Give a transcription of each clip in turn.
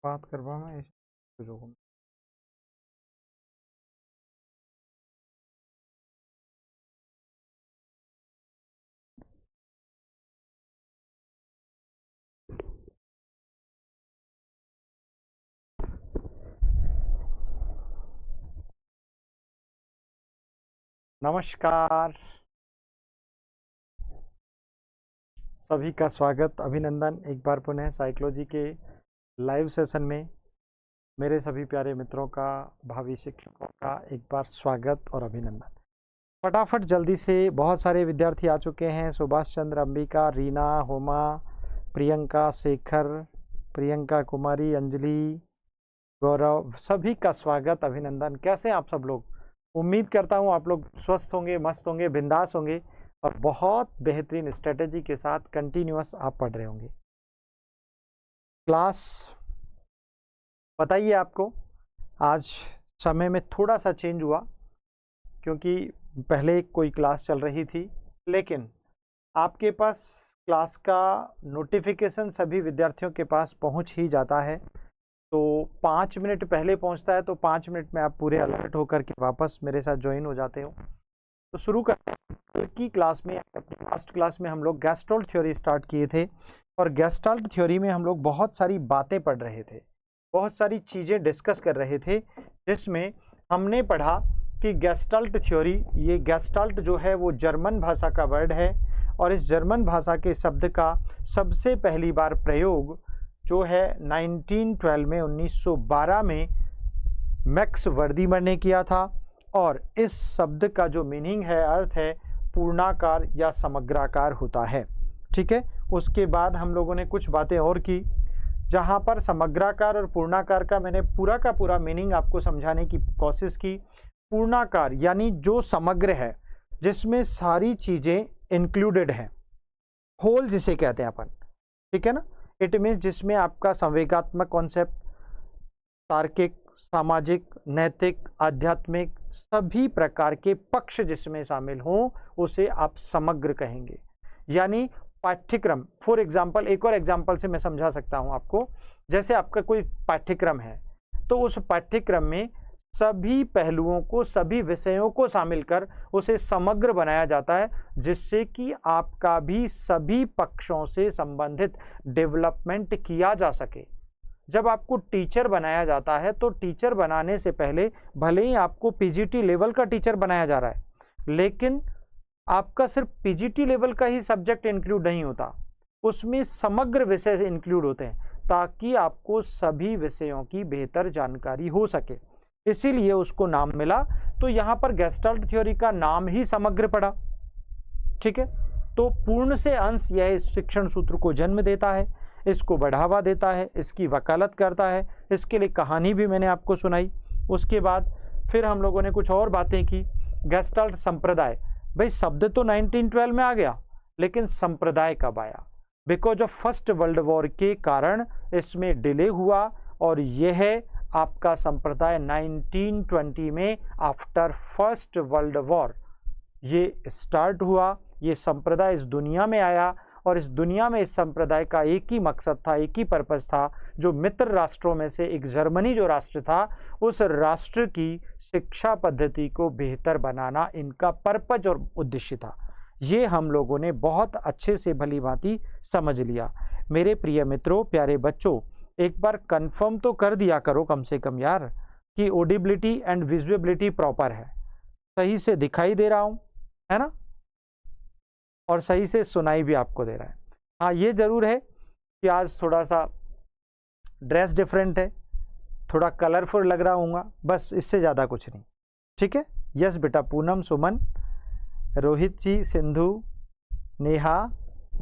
बात करवा मैं शुरू। नमस्कार, सभी का स्वागत, अभिनंदन एक बार पुनः साइकोलॉजी के लाइव सेशन में मेरे सभी प्यारे मित्रों का, भावी शिक्षकों का एक बार स्वागत और अभिनंदन। फटाफट जल्दी से, बहुत सारे विद्यार्थी आ चुके हैं। सुभाष चंद्र, अंबिका, रीना, होमा, प्रियंका, शेखर, प्रियंका कुमारी, अंजलि, गौरव, सभी का स्वागत, अभिनंदन। कैसे हैं आप सब लोग? उम्मीद करता हूं आप लोग स्वस्थ होंगे, मस्त होंगे, बिंदास होंगे और बहुत बेहतरीन स्ट्रेटेजी के साथ कंटिन्यूअस आप पढ़ रहे होंगे। क्लास बताइए, आपको आज समय में थोड़ा सा चेंज हुआ क्योंकि पहले कोई क्लास चल रही थी, लेकिन आपके पास क्लास का नोटिफिकेशन सभी विद्यार्थियों के पास पहुंच ही जाता है। तो 5 मिनट पहले पहुंचता है, तो 5 मिनट में आप पूरे अलर्ट होकर के वापस मेरे साथ ज्वाइन हो जाते हो। तो शुरू करते हैं की क्लास में। लास्ट क्लास में हम लोग गेस्टाल्ट थ्योरी स्टार्ट किए थे और गेस्टाल्ट थ्योरी में हम लोग बहुत सारी बातें पढ़ रहे थे, बहुत सारी चीज़ें डिस्कस कर रहे थे, जिसमें हमने पढ़ा कि गेस्टाल्ट थ्योरी, ये गेस्टाल्ट जो है वो जर्मन भाषा का वर्ड है और इस जर्मन भाषा के शब्द का सबसे पहली बार प्रयोग जो है 1912 में 1912 में मैक्स वर्दीमर ने किया था और इस शब्द का जो मीनिंग है, अर्थ है, पूर्णाकार या समग्राकार होता है। ठीक है, उसके बाद हम लोगों ने कुछ बातें और की, जहां पर समग्राकार और पूर्णाकार का मैंने पूरा का पूरा मीनिंग आपको समझाने की कोशिश की। पूर्णाकार यानी जो समग्र है, जिसमें सारी चीजें इंक्लूडेड हैं, होल जिसे कहते हैं अपन। ठीक है ना, इट मीन्स जिसमें आपका संवेगात्मक कॉन्सेप्ट, तार्किक, सामाजिक, नैतिक, आध्यात्मिक, सभी प्रकार के पक्ष जिसमें शामिल हों, उसे आप समग्र कहेंगे। यानी पाठ्यक्रम, फॉर एग्जाम्पल, एक और एग्जाम्पल से मैं समझा सकता हूं आपको। जैसे आपका कोई पाठ्यक्रम है, तो उस पाठ्यक्रम में सभी पहलुओं को, सभी विषयों को शामिल कर उसे समग्र बनाया जाता है, जिससे कि आपका भी सभी पक्षों से संबंधित डेवलपमेंट किया जा सके। जब आपको टीचर बनाया जाता है, तो टीचर बनाने से पहले भले ही आपको पीजीटी लेवल का टीचर बनाया जा रहा है, लेकिन आपका सिर्फ पीजीटी लेवल का ही सब्जेक्ट इंक्लूड नहीं होता, उसमें समग्र विषय इंक्लूड होते हैं, ताकि आपको सभी विषयों की बेहतर जानकारी हो सके। इसीलिए उसको नाम मिला। तो यहां पर गेस्टाल्ट थ्योरी का नाम ही समग्र पड़ा। ठीक है, तो पूर्ण से अंश यह इस शिक्षण सूत्र को जन्म देता है, इसको बढ़ावा देता है, इसकी वकालत करता है। इसके लिए कहानी भी मैंने आपको सुनाई। उसके बाद फिर हम लोगों ने कुछ और बातें की। गेस्टाल्ट संप्रदाय, भाई शब्द तो 1912 में आ गया, लेकिन संप्रदाय कब आया? Because of first world war के कारण इसमें डिले हुआ और यह आपका संप्रदाय 1920 में आफ्टर फर्स्ट वर्ल्ड वॉर ये स्टार्ट हुआ। ये संप्रदाय इस दुनिया में आया और इस दुनिया में इस संप्रदाय का एक ही मकसद था, एक ही पर्पस था, जो मित्र राष्ट्रों में से एक जर्मनी जो राष्ट्र था, उस राष्ट्र की शिक्षा पद्धति को बेहतर बनाना इनका पर्पज और उद्देश्य था। ये हम लोगों ने बहुत अच्छे से भली भांति समझ लिया। मेरे प्रिय मित्रों, प्यारे बच्चों, एक बार कंफर्म तो कर दिया करो कम से कम यार कि ऑडिबिलिटी एंड विजुएबिलिटी प्रॉपर है, सही से दिखाई दे रहा हूं, है ना, और सही से सुनाई भी आपको दे रहा है। हाँ, ये जरूर है कि आज थोड़ा सा ड्रेस डिफरेंट है, थोड़ा कलरफुल लग रहा हूँगा, बस इससे ज़्यादा कुछ नहीं। ठीक है, यस बेटा, पूनम, सुमन, रोहित जी, सिंधु, नेहा,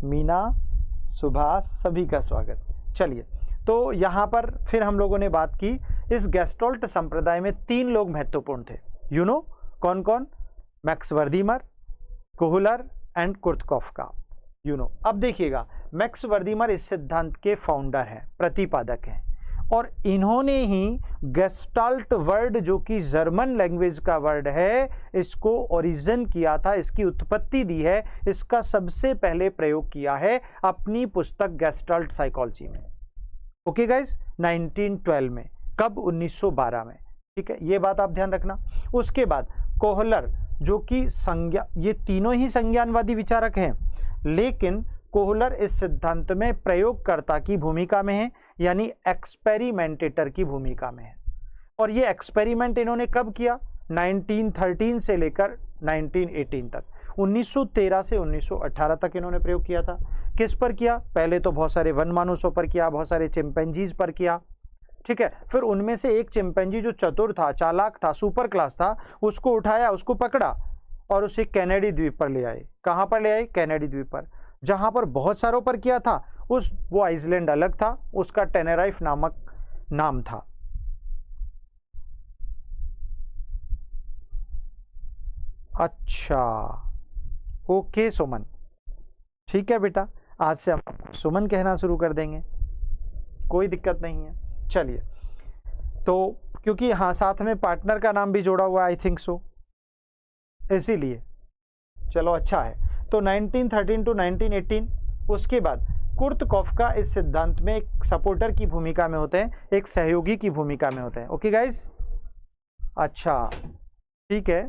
मीना, सुभाष, सभी का स्वागत। चलिए, तो यहाँ पर फिर हम लोगों ने बात की, इस गेस्टाल्ट संप्रदाय में 3 लोग महत्वपूर्ण थे। यू नो कौन कौन? मैक्स वर्दीमर, कोहलर एंड कुर्तकॉफ का। यू नो, अब देखिएगा, मैक्स वर्दीमर इस सिद्धांत के फाउंडर हैं, प्रतिपादक हैं, और इन्होंने ही गेस्टाल्ट वर्ड, जो कि जर्मन लैंग्वेज का वर्ड है, इसको ओरिजिन किया था, इसकी उत्पत्ति दी है, इसका सबसे पहले प्रयोग किया है अपनी पुस्तक गेस्टाल्ट साइकोलॉजी में। ओके गाइस, 1912 में। कब? 1912 में। ठीक है, ये बात आप ध्यान रखना। उसके बाद कोहलर, जो कि संज्ञा, ये तीनों ही संज्ञानवादी विचारक हैं, लेकिन कोहलर इस सिद्धांत में प्रयोगकर्ता की भूमिका में है, यानी एक्सपेरिमेंटेटर की भूमिका में है। और ये एक्सपेरिमेंट इन्होंने कब किया? 1913 से लेकर 1918 तक, 1913 से 1918 तक इन्होंने प्रयोग किया था। किस पर किया? पहले तो बहुत सारे वन मानुषों पर किया, बहुत सारे चिंपैंजीज पर किया। ठीक है, फिर उनमें से एक चिंपैंजी जो चतुर था, चालाक था, सुपर क्लास था, उसको उठाया, उसको पकड़ा और उसे कैनेडी द्वीप पर ले आए। कहां पर ले आए? कैनेडी द्वीप पर। जहां पर बहुत सारों पर किया था, वो आइसलैंड अलग था, उसका टेनेराइफ नामक नाम था। अच्छा, ओके सुमन, ठीक है बेटा, आज से हम सुमन कहना शुरू कर देंगे, कोई दिक्कत नहीं है। चलिए, तो क्योंकि हाँ साथ में पार्टनर का नाम भी जोड़ा हुआ, आई थिंक सो, इसीलिए चलो अच्छा है। तो 1913 टू 1918, उसके बाद कुर्त कॉफका इस सिद्धांत में एक सपोर्टर की भूमिका में होते हैं, एक सहयोगी की भूमिका में होते हैं। ओके गाइस, अच्छा ठीक है,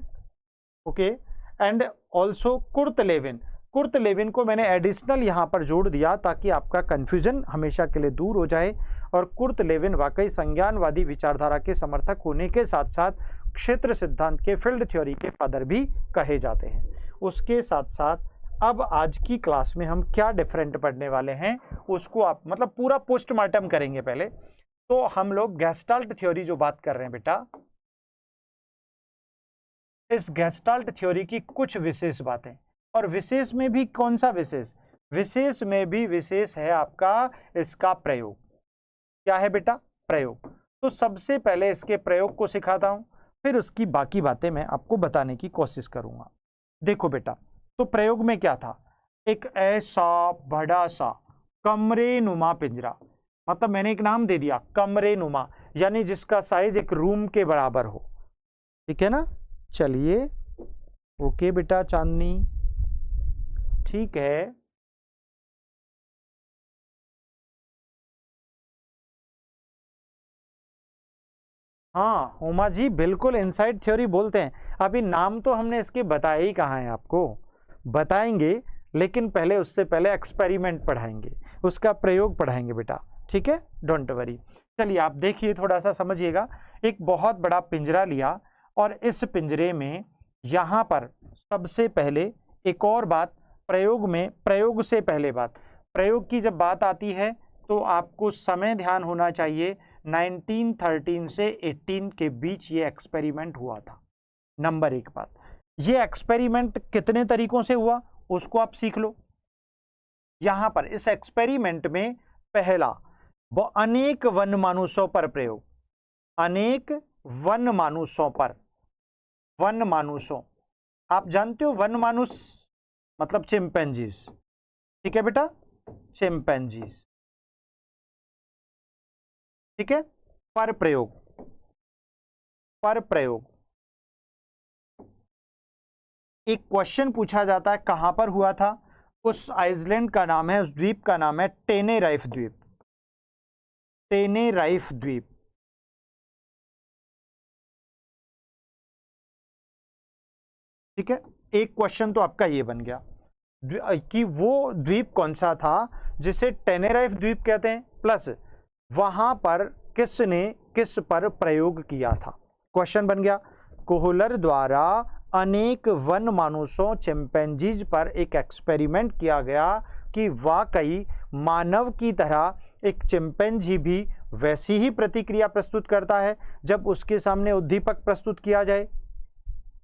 okay. And also Kurt Lewin, Kurt Lewin को मैंने एडिशनल यहां पर जोड़ दिया ताकि आपका कंफ्यूजन हमेशा के लिए दूर हो जाए। और कुर्त लेविन वाकई संज्ञानवादी विचारधारा के समर्थक होने के साथ साथ क्षेत्र सिद्धांत के फील्ड थ्योरी के फादर भी कहे जाते हैं। उसके साथ साथ अब आज की क्लास में हम क्या डिफरेंट पढ़ने वाले हैं उसको आप मतलब पूरा पोस्टमार्टम करेंगे। पहले तो हम लोग गेस्टाल्ट थ्योरी जो बात कर रहे हैं बेटा, इस गेस्टाल्ट थ्योरी की कुछ विशेष बातें, और विशेष में भी कौन सा विशेष? विशेष में भी विशेष है आपका इसका प्रयोग। क्या है बेटा? प्रयोग। तो सबसे पहले इसके प्रयोग को सिखाता हूं, फिर उसकी बाकी बातें मैं आपको बताने की कोशिश करूंगा। देखो बेटा, तो प्रयोग में क्या था? एक ऐसा बड़ा सा कमरे नुमा पिंजरा, मतलब मैंने एक नाम दे दिया कमरे नुमा, यानी जिसका साइज एक रूम के बराबर हो। ठीक है ना? चलिए, ओके बेटा चांदनी, ठीक है। हाँ उमा जी, बिल्कुल इनसाइड थ्योरी बोलते हैं। अभी नाम तो हमने इसके बताया ही कहाँ है, आपको बताएंगे, लेकिन पहले उससे पहले एक्सपेरिमेंट पढ़ाएंगे, उसका प्रयोग पढ़ाएंगे बेटा। ठीक है, डोंट वरी। चलिए आप देखिए, थोड़ा सा समझिएगा। एक बहुत बड़ा पिंजरा लिया और इस पिंजरे में यहाँ पर सबसे पहले एक और बात, प्रयोग में, प्रयोग से पहले बात, प्रयोग की जब बात आती है तो आपको समय ध्यान होना चाहिए। 1913 से 18 के बीच ये एक्सपेरिमेंट हुआ था। नंबर एक बात, ये एक्सपेरिमेंट कितने तरीकों से हुआ उसको आप सीख लो। यहां पर इस एक्सपेरिमेंट में पहला, वो अनेक वन मानुषों पर प्रयोग, अनेक वन मानुषों पर, वन मानुषों, आप जानते हो वन मानुष मतलब चिंपैंजीज। ठीक है बेटा, चिंपैंजीज, ठीक है। पर प्रयोग, पर प्रयोग एक क्वेश्चन पूछा जाता है कहां पर हुआ था? उस आइसलैंड का नाम है, उस द्वीप का नाम है टेनेराइफ द्वीप, टेनेराइफ द्वीप। ठीक है, एक क्वेश्चन तो आपका ये बन गया कि वो द्वीप कौन सा था जिसे टेनेराइफ द्वीप कहते हैं, प्लस वहां पर किसने किस पर प्रयोग किया था। क्वेश्चन बन गया, कोहलर द्वारा अनेक वन मानुषों चिंपैंजीज पर एक एक्सपेरिमेंट किया गया कि वाकई मानव की तरह एक चिंपैंजी भी वैसी ही प्रतिक्रिया प्रस्तुत करता है जब उसके सामने उद्दीपक प्रस्तुत किया जाए।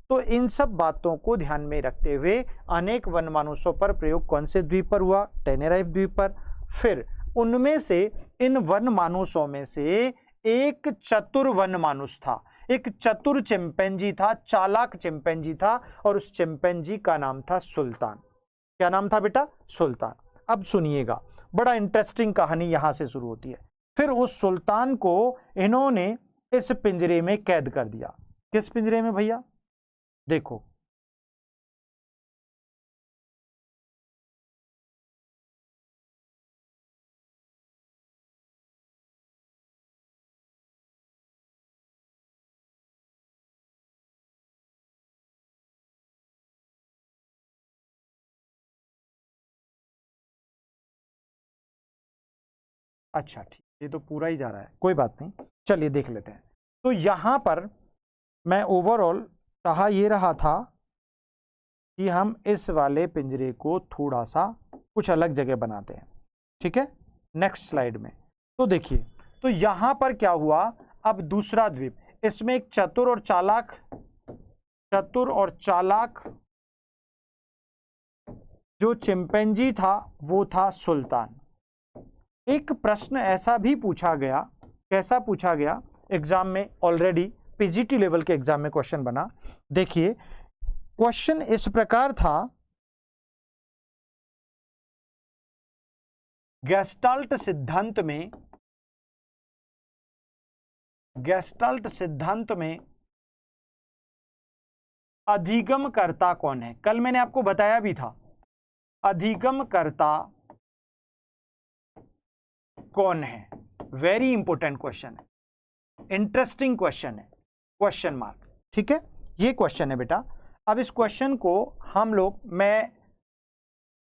तो इन सब बातों को ध्यान में रखते हुए अनेक वन मानुषों पर प्रयोग कौन से द्वीप पर हुआ? टेनेराइफ द्वीप पर। फिर उनमें से, इन वन मानुषों में से एक चतुर वन मानुष था, एक चतुर चिंपैंजी था, चालाक चिंपैंजी था, और उस चिंपैंजी का नाम था सुल्तान। क्या नाम था बेटा? सुल्तान। अब सुनिएगा, बड़ा इंटरेस्टिंग कहानी यहां से शुरू होती है। फिर उस सुल्तान को इन्होंने इस पिंजरे में कैद कर दिया। किस पिंजरे में भैया? देखो, अच्छा ठीक, ये तो पूरा ही जा रहा है, कोई बात नहीं, चलिए देख लेते हैं। तो यहाँ पर मैं ओवरऑल चाह ये रहा था कि हम इस वाले पिंजरे को थोड़ा सा कुछ अलग जगह बनाते हैं, ठीक है। नेक्स्ट स्लाइड में तो देखिए, तो यहाँ पर क्या हुआ, अब दूसरा द्वीप, इसमें एक चतुर और चालाक जो चिंपैंजी था वो था सुल्तान। एक प्रश्न ऐसा भी पूछा गया, कैसा पूछा गया एग्जाम में, ऑलरेडी पीजीटी लेवल के एग्जाम में क्वेश्चन बना। देखिए क्वेश्चन इस प्रकार था, गेस्टाल्ट सिद्धांत में अधिगमकर्ता कौन है। कल मैंने आपको बताया भी था, अधिगमकर्ता कौन है। वेरी इंपॉर्टेंट क्वेश्चन है, इंटरेस्टिंग क्वेश्चन है, क्वेश्चन मार्क, ठीक है। ये क्वेश्चन है बेटा। अब इस क्वेश्चन को हम लोग, मैं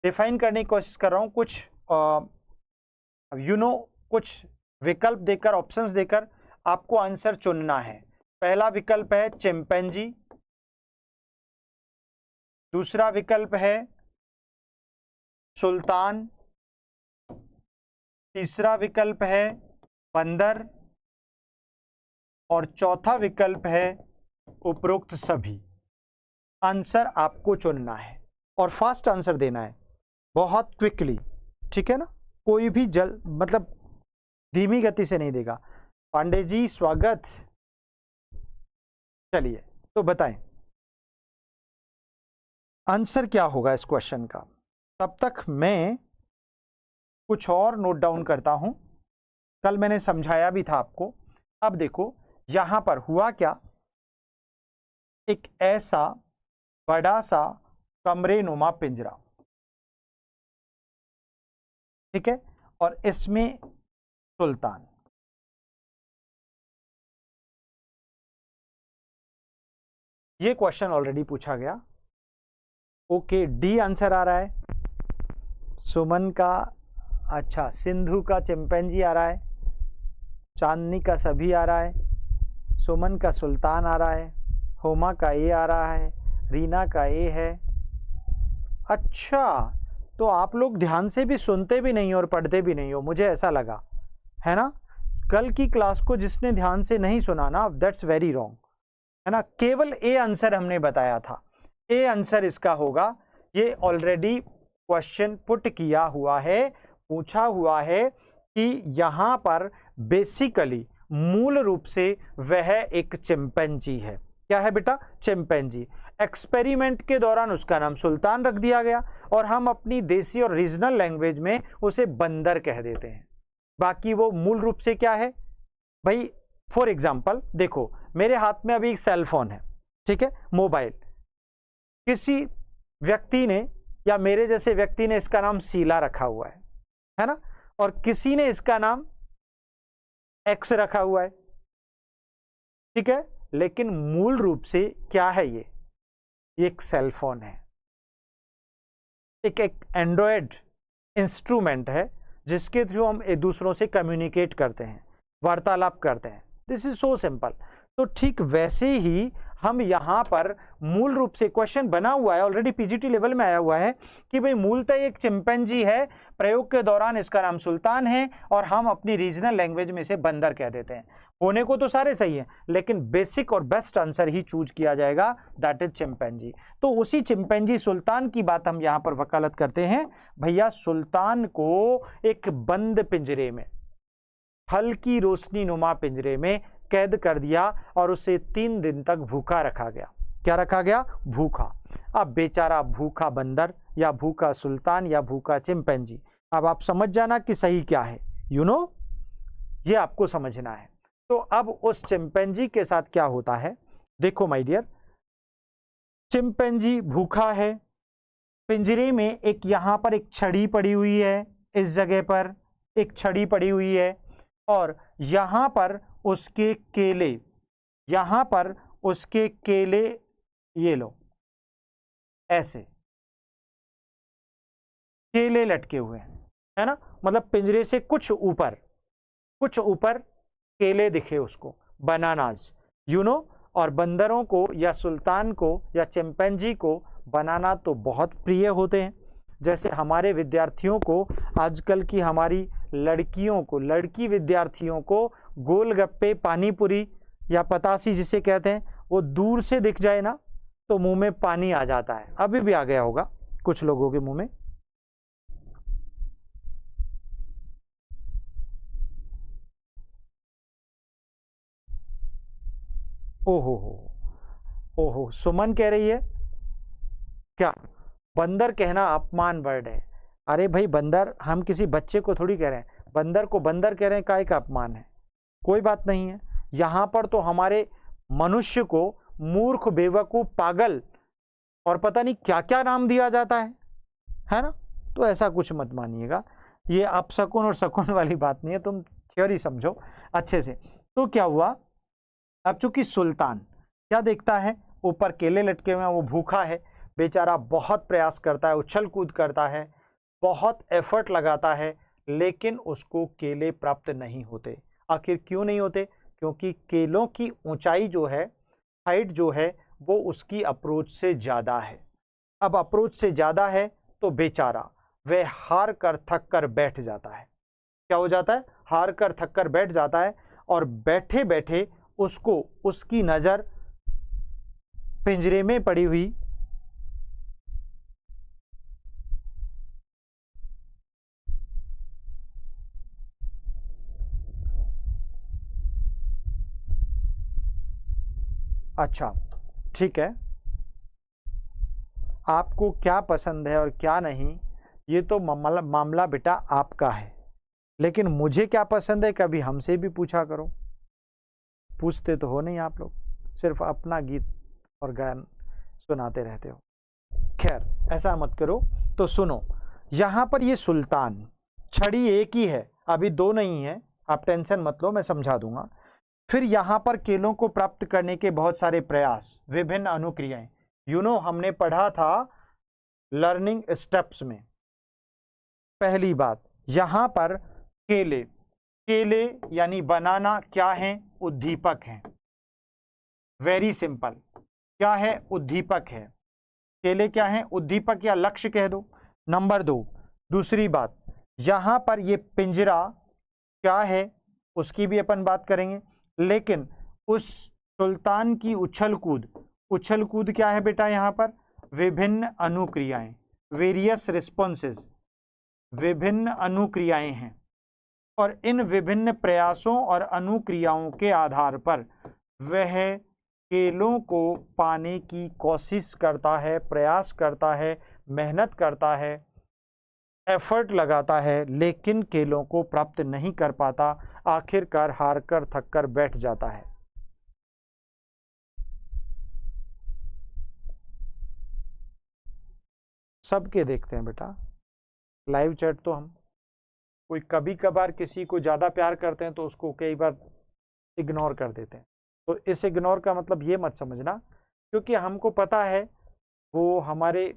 डिफाइन करने की कोशिश कर रहा हूं, कुछ कुछ विकल्प देकर, ऑप्शंस देकर आपको आंसर चुनना है। पहला विकल्प है चिंपैंजी, दूसरा विकल्प है सुल्तान, तीसरा विकल्प है बंदर, और चौथा विकल्प है उपरोक्त सभी। आंसर आपको चुनना है और फास्ट आंसर देना है, बहुत क्विकली, ठीक है ना। कोई भी मतलब धीमी गति से नहीं देगा। पांडे जी स्वागत। चलिए तो बताएं आंसर क्या होगा इस क्वेश्चन का। तब तक मैं कुछ और नोट डाउन करता हूं, कल मैंने समझाया भी था आपको। अब देखो यहां पर हुआ क्या, एक ऐसा बड़ा सा कमरे नुमा पिंजरा, ठीक है, और इसमें सुल्तान। ये क्वेश्चन ऑलरेडी पूछा गया। ओके, डी आंसर आ रहा है सुमन का। अच्छा, सिंधु का चिंपैंजी आ रहा है, चांदनी का सभी आ रहा है, सुमन का सुल्तान आ रहा है, होमा का ए आ रहा है, रीना का ए है। अच्छा, तो आप लोग ध्यान से भी सुनते भी नहीं और पढ़ते भी नहीं हो, मुझे ऐसा लगा, है ना। कल की क्लास को जिसने ध्यान से नहीं सुना ना, दैट्स वेरी रॉन्ग, है ना। केवल ए आंसर हमने बताया था, ए आंसर इसका होगा। ये ऑलरेडी क्वेश्चन पुट किया हुआ है, पूछा हुआ है कि यहां पर बेसिकली मूल रूप से वह एक चिंपैंजी है। क्या है बेटा? चिंपैंजी। एक्सपेरिमेंट के दौरान उसका नाम सुल्तान रख दिया गया और हम अपनी देसी और रीजनल लैंग्वेज में उसे बंदर कह देते हैं। बाकी वो मूल रूप से क्या है भाई। फॉर एग्जाम्पल देखो, मेरे हाथ में अभी एक सेल फोन है, ठीक है, मोबाइल। किसी व्यक्ति ने या मेरे जैसे व्यक्ति ने इसका नाम शीला रखा हुआ है ना, और किसी ने इसका नाम एक्स रखा हुआ है, ठीक है। लेकिन मूल रूप से क्या है ये एक सेल फोन है, एक एंड्रॉयड इंस्ट्रूमेंट है जिसके थ्रू हम एक दूसरों से कम्युनिकेट करते हैं, वार्तालाप करते हैं। This is so simple. तो ठीक वैसे ही हम यहां पर मूल रूप से क्वेश्चन बना हुआ है, ऑलरेडी पीजीटी लेवल में आया हुआ है कि भाई मूलतः एक चिंपैंजी है, प्रयोग के दौरान इसका नाम सुल्तान है और हम अपनी रीजनल लैंग्वेज में इसे बंदर कह देते हैं। होने को तो सारे सही है, लेकिन बेसिक और बेस्ट आंसर ही चूज किया जाएगा, दैट इज चिंपैंजी। तो उसी चिंपैंजी सुल्तान की बात हम यहां पर वकालत करते हैं। भैया सुल्तान को एक बंद पिंजरे में, हल्की रोशनी नुमा पिंजरे में कैद कर दिया और उसे 3 दिन तक भूखा रखा गया। क्या रखा गया? भूखा। अब बेचारा भूखा बंदर या भूखा सुल्तान या भूखा चिंपैंजी। अब आप समझ जाना कि सही क्या है, ये आपको समझना है। तो अब उस चिंपैंजी के साथ क्या होता है, देखो माय डियर, चिंपैंजी भूखा है, पिंजरे में एक यहां पर एक छड़ी पड़ी हुई है, इस जगह पर एक छड़ी पड़ी हुई है, और यहां पर उसके केले, यहां पर उसके केले, ये लो ऐसे केले लटके हुए हैं, है ना, मतलब पिंजरे से कुछ ऊपर कुछ ऊपर केले दिखे उसको, बनानाज, यू नो। और बंदरों को या सुल्तान को या चिंपैंजी को बनाना तो बहुत प्रिय होते हैं। जैसे हमारे विद्यार्थियों को, आजकल की हमारी लड़कियों को, लड़की विद्यार्थियों को गोलगप्पे, पानीपुरी या पतासी जिसे कहते हैं, वो दूर से दिख जाए ना तो मुंह में पानी आ जाता है। अभी भी आ गया होगा कुछ लोगों के मुंह में। ओहो हो, ओहो, सुमन कह रही है क्या बंदर कहना अपमान वर्ड है? अरे भाई बंदर, हम किसी बच्चे को थोड़ी कह रहे हैं, बंदर को बंदर कह रहे हैं, काय का अपमान है? कोई बात नहीं है। यहां पर तो हमारे मनुष्य को मूर्ख, बेवकूफ, पागल और पता नहीं क्या क्या नाम दिया जाता है ना? तो ऐसा कुछ मत मानिएगा, ये अपशकुन और शकुन वाली बात नहीं है, तुम थ्योरी समझो अच्छे से। तो क्या हुआ, अब चूंकि सुल्तान क्या देखता है, ऊपर केले लटके हुए हैं, वो भूखा है बेचारा, बहुत प्रयास करता है, उछल कूद करता है, बहुत एफर्ट लगाता है, लेकिन उसको केले प्राप्त नहीं होते। आखिर क्यों नहीं होते? क्योंकि केलों की ऊंचाई जो है, हाइट जो है, वो उसकी अप्रोच से ज़्यादा है। अब अप्रोच से ज़्यादा है तो बेचारा वह हार कर थक कर बैठ जाता है। क्या हो जाता है? हार कर थक कर बैठ जाता है, और बैठे बैठे उसको, उसकी नज़र पिंजरे में पड़ी हुई अच्छा ठीक है, आपको क्या पसंद है और क्या नहीं, ये तो मामला बेटा आपका है, लेकिन मुझे क्या पसंद है कभी हमसे भी पूछा करो। पूछते तो हो नहीं आप लोग, सिर्फ अपना गीत और गान सुनाते रहते हो। खैर ऐसा मत करो। तो सुनो, यहां पर ये सुल्तान, छड़ी एक ही है, अभी दो नहीं है, आप टेंशन मत लो, मैं समझा दूंगा। फिर यहां पर केलों को प्राप्त करने के बहुत सारे प्रयास, विभिन्न अनुक्रियाएं, हमने पढ़ा था लर्निंग स्टेप्स में। पहली बात, यहां पर केले, केले यानी बनाना क्या है? उद्दीपक है। वेरी सिंपल, क्या है? उद्दीपक है। केले क्या है? उद्दीपक या लक्ष्य कह दो। नंबर 2, दूसरी बात, यहां पर ये पिंजरा क्या है उसकी भी अपन बात करेंगे, लेकिन उस सुल्तान की उछल कूद, उछल कूद क्या है बेटा? यहां पर विभिन्न अनुक्रियाएं, वेरियस रिस्पॉन्सेस, विभिन्न अनुक्रियाएं हैं, और इन विभिन्न प्रयासों और अनुक्रियाओं के आधार पर वह केलों को पाने की कोशिश करता है, प्रयास करता है, मेहनत करता है, एफर्ट लगाता है, लेकिन केलों को प्राप्त नहीं कर पाता, आखिरकार हार कर थक कर बैठ जाता है। सबके देखते हैं बेटा लाइव चैट, तो हम कोई कभी कभार किसी को ज़्यादा प्यार करते हैं तो उसको कई बार इग्नोर कर देते हैं। तो इस इग्नोर का मतलब ये मत समझना, क्योंकि हमको पता है वो हमारे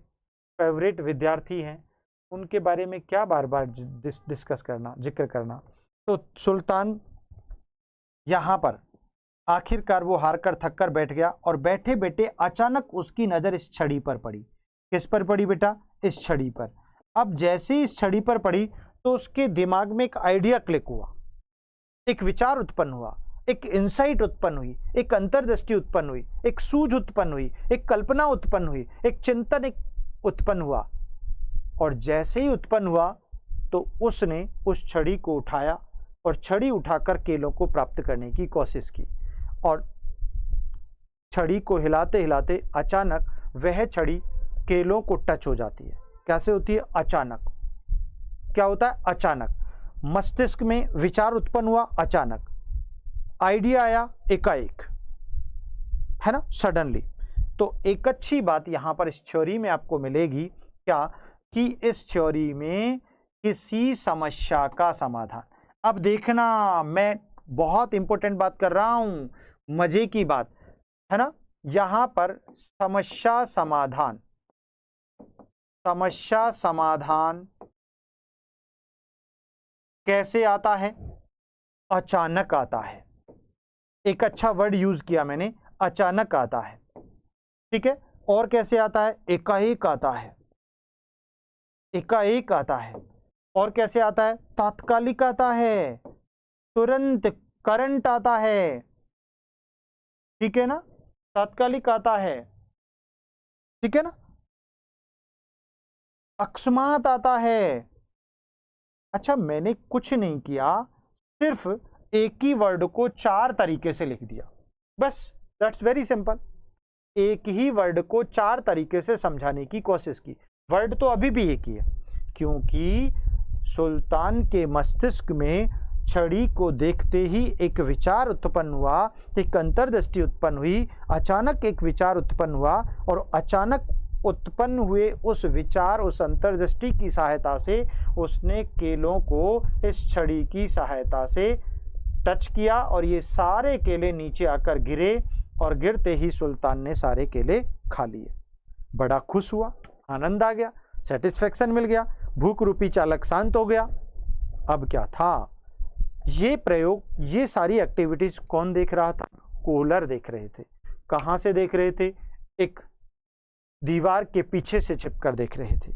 फेवरेट विद्यार्थी हैं, उनके बारे में क्या बार बार डिस्कस करना, जिक्र करना। तो सुल्तान यहाँ पर आखिरकार वो हार कर थक कर बैठ गया, और बैठे बैठे अचानक उसकी नज़र इस छड़ी पर पड़ी। किस पर पड़ी बेटा? इस छड़ी पर। अब जैसे ही इस छड़ी पर पड़ी तो उसके दिमाग में एक आइडिया क्लिक हुआ, एक विचार उत्पन्न हुआ, एक इंसाइट उत्पन्न हुई, एक अंतर्दृष्टि उत्पन्न हुई, एक सूझ उत्पन्न हुई, एक कल्पना उत्पन्न हुई, एक चिंतन उत्पन्न हुआ। और जैसे ही उत्पन्न हुआ तो उसने उस छड़ी को उठाया और छड़ी उठाकर केलों को प्राप्त करने की कोशिश की, और छड़ी को हिलाते हिलाते अचानक वह छड़ी केलों को टच हो जाती है। कैसे होती है? अचानक। क्या होता है? अचानक। मस्तिष्क में विचार उत्पन्न हुआ, अचानक आइडिया आया, एकाएक, है ना, सडनली। तो एक अच्छी बात यहां पर इस थ्योरी में आपको मिलेगी क्या? कि इस थ्योरी में किसी समस्या का समाधान, अब देखना मैं बहुत इंपॉर्टेंट बात कर रहा हूं, मजे की बात है ना, यहां पर समस्या समाधान, समस्या समाधान कैसे आता है अचानक आता है। एक अच्छा वर्ड यूज किया मैंने, अचानक आता है। ठीक है, और कैसे आता है? एकाएक आता है, एकाएक आता है। और कैसे आता है? तात्कालिक आता है, तुरंत करंट आता है। ठीक है ना, तात्कालिक आता है। ठीक है ना, अकस्मात आता है। अच्छा, मैंने कुछ नहीं किया, सिर्फ एक ही वर्ड को 4 तरीके से लिख दिया, बस। That's very simple. एक ही वर्ड को 4 तरीके से समझाने की कोशिश की। वर्ड तो अभी भी एक ही है, क्योंकि सुल्तान के मस्तिष्क में छड़ी को देखते ही एक विचार उत्पन्न हुआ, एक अंतर्दृष्टि उत्पन्न हुई। अचानक एक विचार उत्पन्न हुआ और अचानक उत्पन्न हुए उस विचार, उस अंतर्दृष्टि की सहायता से उसने केलों को इस छड़ी की सहायता से टच किया और ये सारे केले नीचे आकर गिरे और गिरते ही सुल्तान ने सारे केले खा लिए। बड़ा खुश हुआ, आनंद आ गया, सेटिस्फेक्शन मिल गया, भूख रूपी चालक शांत हो गया। अब क्या था? ये प्रयोग, ये सारी एक्टिविटीज कौन देख रहा था? कोहलर देख रहे थे। कहां से देख रहे थे? एक दीवार के पीछे से छिपकर देख रहे थे।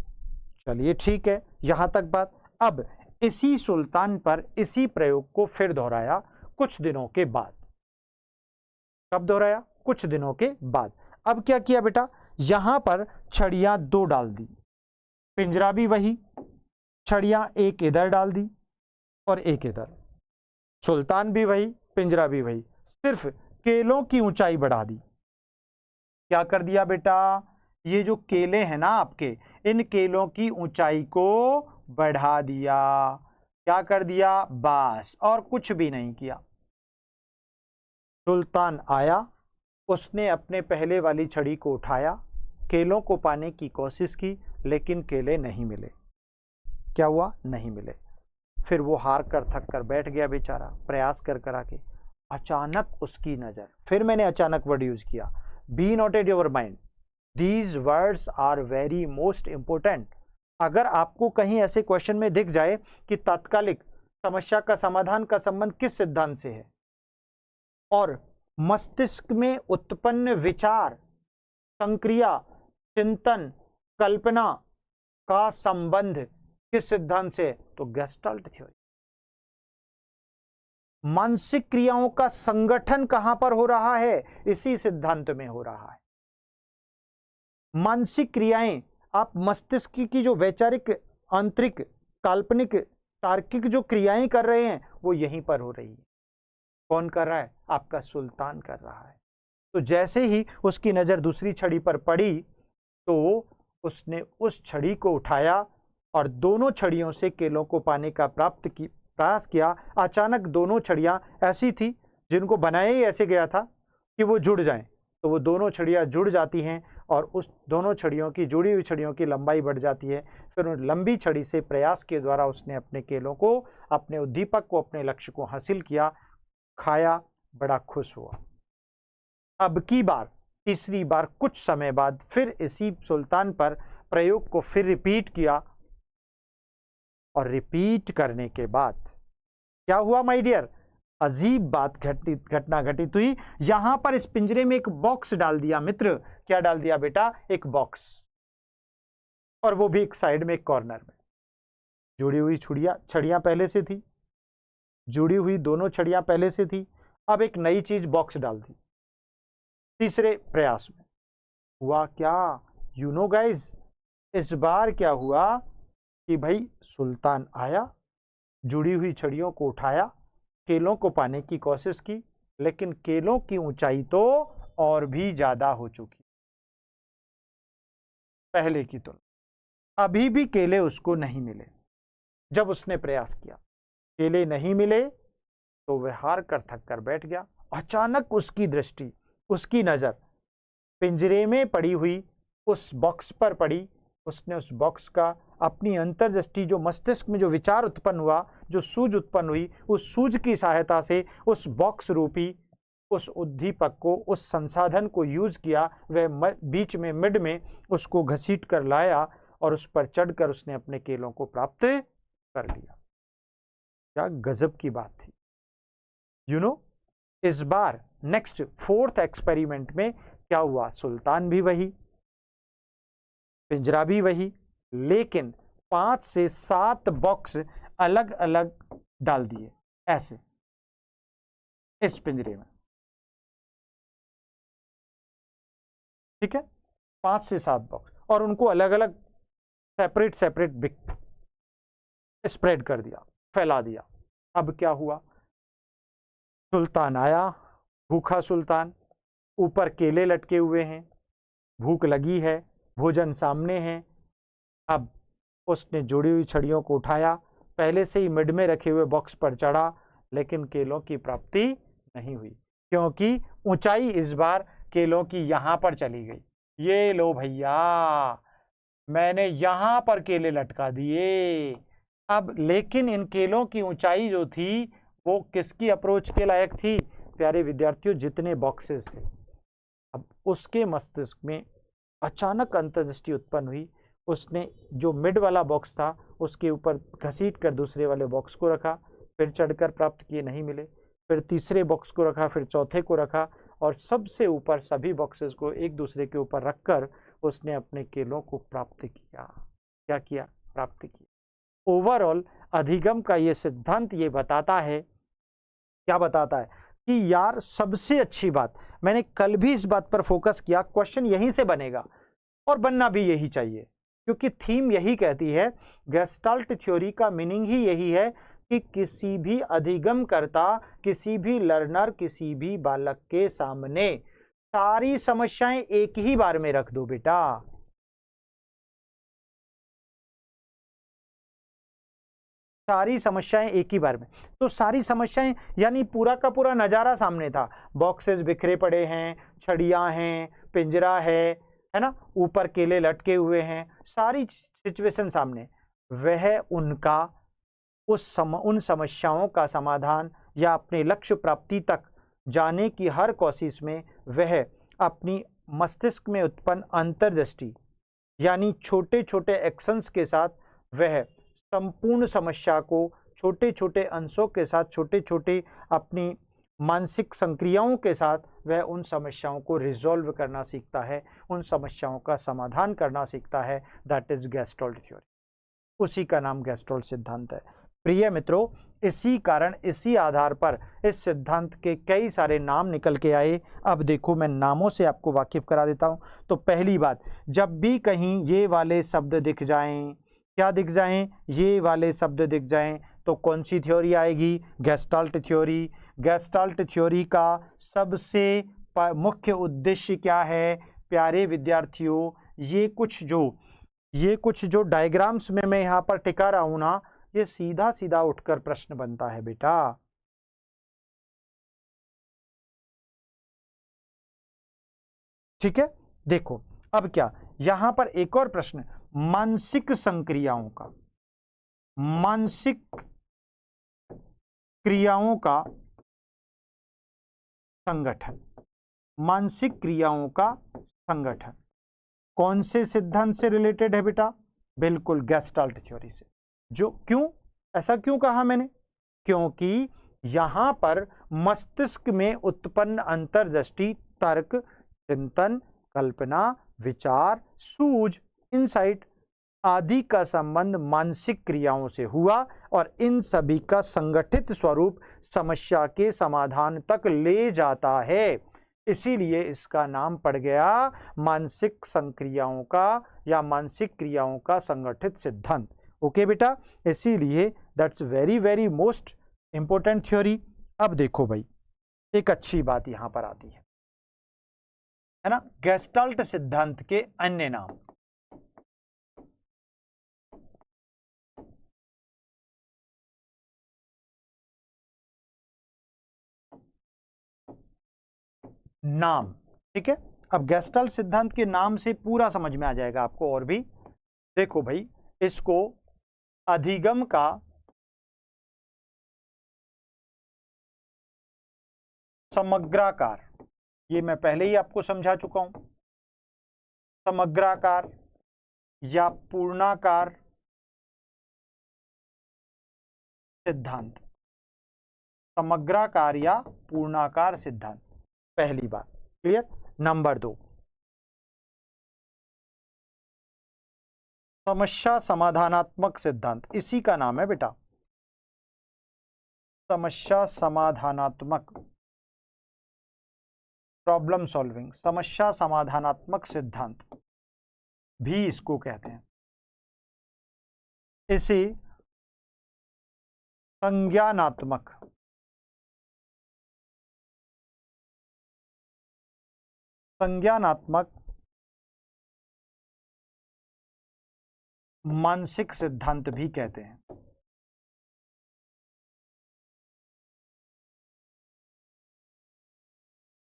चलिए ठीक है, यहां तक बात। अब इसी सुल्तान पर इसी प्रयोग को फिर दोहराया कुछ दिनों के बाद। कब दोहराया? कुछ दिनों के बाद। अब क्या किया बेटा? यहां पर छड़ियां 2 डाल दी, पिंजरा भी वही, छड़ियां एक इधर डाल दी और एक इधर। सुल्तान भी वही, पिंजरा भी वही, सिर्फ केलों की ऊंचाई बढ़ा दी। क्या कर दिया बेटा? ये जो केले हैं ना आपके, इन केलों की ऊंचाई को बढ़ा दिया। क्या कर दिया? बस, और कुछ भी नहीं किया। सुल्तान आया, उसने अपने पहले वाली छड़ी को उठाया, केलों को पाने की कोशिश की, लेकिन केले नहीं मिले। क्या हुआ? नहीं मिले। फिर वो हार कर थक कर बैठ गया बेचारा, प्रयास कर कर आके। अचानक उसकी नजर, फिर मैंने अचानक वर्ड यूज किया। Be noted your mind, these words are very most important. अगर आपको कहीं ऐसे क्वेश्चन में दिख जाए कि तात्कालिक समस्या का समाधान का संबंध किस सिद्धांत से है और मस्तिष्क में उत्पन्न विचार, संक्रिया, चिंतन, कल्पना का संबंध किस सिद्धांत से, तो गेस्टाल्ट थ्योरी। मानसिक क्रियाओं का संगठन कहां पर हो रहा है? इसी सिद्धांत में हो रहा है। मानसिक क्रियाएं, आप मस्तिष्क की जो वैचारिक, आंतरिक, काल्पनिक, तार्किक जो क्रियाएं कर रहे हैं, वो यहीं पर हो रही है। कौन कर रहा है? आपका सुल्तान कर रहा है। तो जैसे ही उसकी नजर दूसरी छड़ी पर पड़ी, तो उसने उस छड़ी को उठाया और दोनों छड़ियों से केलों को पाने का प्रयास किया। अचानक दोनों छड़ियां ऐसी थी, जिनको बनाया ही ऐसे गया था कि वो जुड़ जाएं, तो वो दोनों छड़ियां जुड़ जाती हैं और उस दोनों छड़ियों की, जुड़ी हुई छड़ियों की लंबाई बढ़ जाती है। फिर उन लंबी छड़ी से प्रयास के द्वारा उसने अपने केलों को, अपने उद्दीपक को, अपने लक्ष्य को हासिल किया, खाया, बड़ा खुश हुआ। अब की बार, तीसरी बार कुछ समय बाद फिर इसी सुल्तान पर प्रयोग को फिर रिपीट किया और रिपीट करने के बाद क्या हुआ माय डियर? अजीब बात घटना घटित हुई। यहां पर इस पिंजरे में एक बॉक्स डाल दिया मित्र। क्या डाल दिया बेटा? एक बॉक्स, और वो भी एक साइड में, एक कॉर्नर में। जुड़ी हुई छड़ियां पहले से थी, जुड़ी हुई दोनों छड़ियां पहले से थी। अब एक नई चीज बॉक्स डाल दी। तीसरे प्रयास में हुआ क्या? यू नो गाइज, इस बार क्या हुआ कि भाई सुल्तान आया, जुड़ी हुई छड़ियों को उठाया, केलों को पाने की कोशिश की, लेकिन केलों की ऊंचाई तो और भी ज्यादा हो चुकी पहले की तुलना। अभी भी केले उसको नहीं मिले। जब उसने प्रयास किया, केले नहीं मिले, तो वह हार कर थक कर बैठ गया। अचानक उसकी दृष्टि, उसकी नजर पिंजरे में पड़ी हुई उस बॉक्स पर पड़ी। उसने उस बॉक्स का अपनी अंतर्दृष्टि, जो मस्तिष्क में जो विचार उत्पन्न हुआ, जो सूझ उत्पन्न हुई, उस सूझ की सहायता से उस बॉक्स रूपी उस उद्दीपक को, उस संसाधन को यूज किया। वह बीच में, मिड में उसको घसीट कर लाया और उस पर चढ़कर उसने अपने केलों को प्राप्त कर लिया। क्या गजब की बात थी। यू नो इस बार नेक्स्ट फोर्थ एक्सपेरिमेंट में क्या हुआ, सुल्तान भी वही, पिंजरा भी वही, लेकिन 5 से 7 बॉक्स अलग अलग डाल दिए ऐसे इस पिंजरे में, ठीक है, 5 से 7 बॉक्स, और उनको अलग अलग सेपरेट सेपरेट स्प्रेड कर दिया, फैला दिया। अब क्या हुआ, सुल्तान आया, भूखा सुल्तान, ऊपर केले लटके हुए हैं, भूख लगी है, भोजन सामने है। अब उसने जुड़ी हुई छड़ियों को उठाया, पहले से ही मिड में रखे हुए बॉक्स पर चढ़ा, लेकिन केलों की प्राप्ति नहीं हुई, क्योंकि ऊंचाई इस बार केलों की यहां पर चली गई। ये लो भैया, मैंने यहां पर केले लटका दिए। अब लेकिन इन केलों की ऊंचाई जो थी वो किसकी अप्रोच के लायक थी, प्यारे विद्यार्थियों, जितने बॉक्सेस थे। अब उसके मस्तिष्क में अचानक अंतर्दृष्टि उत्पन्न हुई। उसने जो मिड वाला बॉक्स था उसके ऊपर घसीट कर दूसरे वाले बॉक्स को रखा, फिर चढ़कर प्राप्त किए, नहीं मिले, फिर तीसरे बॉक्स को रखा, फिर चौथे को रखा, और सबसे ऊपर सभी बॉक्सेस को एक दूसरे के ऊपर रखकर उसने अपने केलों को प्राप्त किया। क्या किया, प्राप्त किया। ओवरऑल अधिगम का ये सिद्धांत ये बताता है, क्या बताता है कि यार सबसे अच्छी बात, मैंने कल भी इस बात पर फोकस किया, क्वेश्चन यहीं से बनेगा और बनना भी यही चाहिए, क्योंकि थीम यही कहती है, गेस्टाल्ट थ्योरी का मीनिंग ही यही है कि किसी भी अधिगमकर्ता, किसी भी लर्नर, किसी भी बालक के सामने सारी समस्याएं एक ही बार में रख दो बेटा। सारी समस्याएं एक ही बार में, तो सारी समस्याएं यानी पूरा का पूरा नजारा सामने था, बॉक्सेस बिखरे पड़े हैं, छड़ियां हैं, पिंजरा है ना, ऊपर केले लटके हुए हैं, सारी सिचुएशन सामने। वह उनका उन समस्याओं का समाधान या अपने लक्ष्य प्राप्ति तक जाने की हर कोशिश में वह अपनी मस्तिष्क में उत्पन्न अंतर्दृष्टि यानी छोटे छोटे एक्शंस के साथ वह संपूर्ण समस्या को छोटे छोटे अंशों के साथ, छोटे छोटे अपनी मानसिक संक्रियाओं के साथ वह उन समस्याओं को रिजॉल्व करना सीखता है, उन समस्याओं का समाधान करना सीखता है। दैट इज गेस्टाल्ट थ्योरी, उसी का नाम गेस्टाल्ट सिद्धांत है। प्रिय मित्रों, इसी कारण, इसी आधार पर इस सिद्धांत के कई सारे नाम निकल के आए। अब देखो, मैं नामों से आपको वाकिफ करा देता हूं। तो पहली बात, जब भी कहीं ये वाले शब्द दिख जाएं, क्या दिख जाएं, ये वाले शब्द दिख जाएं, तो कौन सी थ्योरी आएगी, गेस्टाल्ट थ्योरी। गेस्टाल्ट थ्योरी का सबसे मुख्य उद्देश्य क्या है प्यारे विद्यार्थियों, ये कुछ जो डायग्राम्स में मैं यहां पर टिका रहा हूं ना, ये सीधा सीधा उठकर प्रश्न बनता है बेटा। ठीक है, देखो अब क्या, यहां पर एक और प्रश्न, मानसिक संक्रियाओं का, मानसिक क्रियाओं का संगठन, मानसिक क्रियाओं का संगठन कौन से सिद्धांत से रिलेटेड है बेटा, बिल्कुल गेस्टाल्ट थ्योरी से। जो क्यों, ऐसा क्यों कहा मैंने, क्योंकि यहां पर मस्तिष्क में उत्पन्न अंतर्दृष्टि, तर्क, चिंतन, कल्पना, विचार, सूझ, इनसाइट आदि का संबंध मानसिक क्रियाओं से हुआ और इन सभी का संगठित स्वरूप समस्या के समाधान तक ले जाता है। इसीलिए इसका नाम पड़ गया मानसिक संक्रियाओं का या मानसिक क्रियाओं का संगठित सिद्धांत। ओके बेटा, इसीलिए that's very very most important theory. अब देखो भाई, एक अच्छी बात यहां पर आती है ना, गेस्टाल्ट सिद्धांत के अन्य नाम। नाम, ठीक है, अब गेस्टाल्ट सिद्धांत के नाम से पूरा समझ में आ जाएगा आपको। और भी देखो भाई, इसको अधिगम का समग्राकार, ये मैं पहले ही आपको समझा चुका हूं, समग्राकार या पूर्णाकार सिद्धांत, समग्राकार या पूर्णाकार सिद्धांत, पहली बात क्लियर। नंबर 2, समस्या समाधानात्मक सिद्धांत, इसी का नाम है बेटा, समस्या समाधानात्मक, प्रॉब्लम सॉल्विंग, समस्या समाधानात्मक सिद्धांत भी इसको कहते हैं। इसे संज्ञानात्मक, संज्ञानात्मक मानसिक सिद्धांत भी कहते हैं।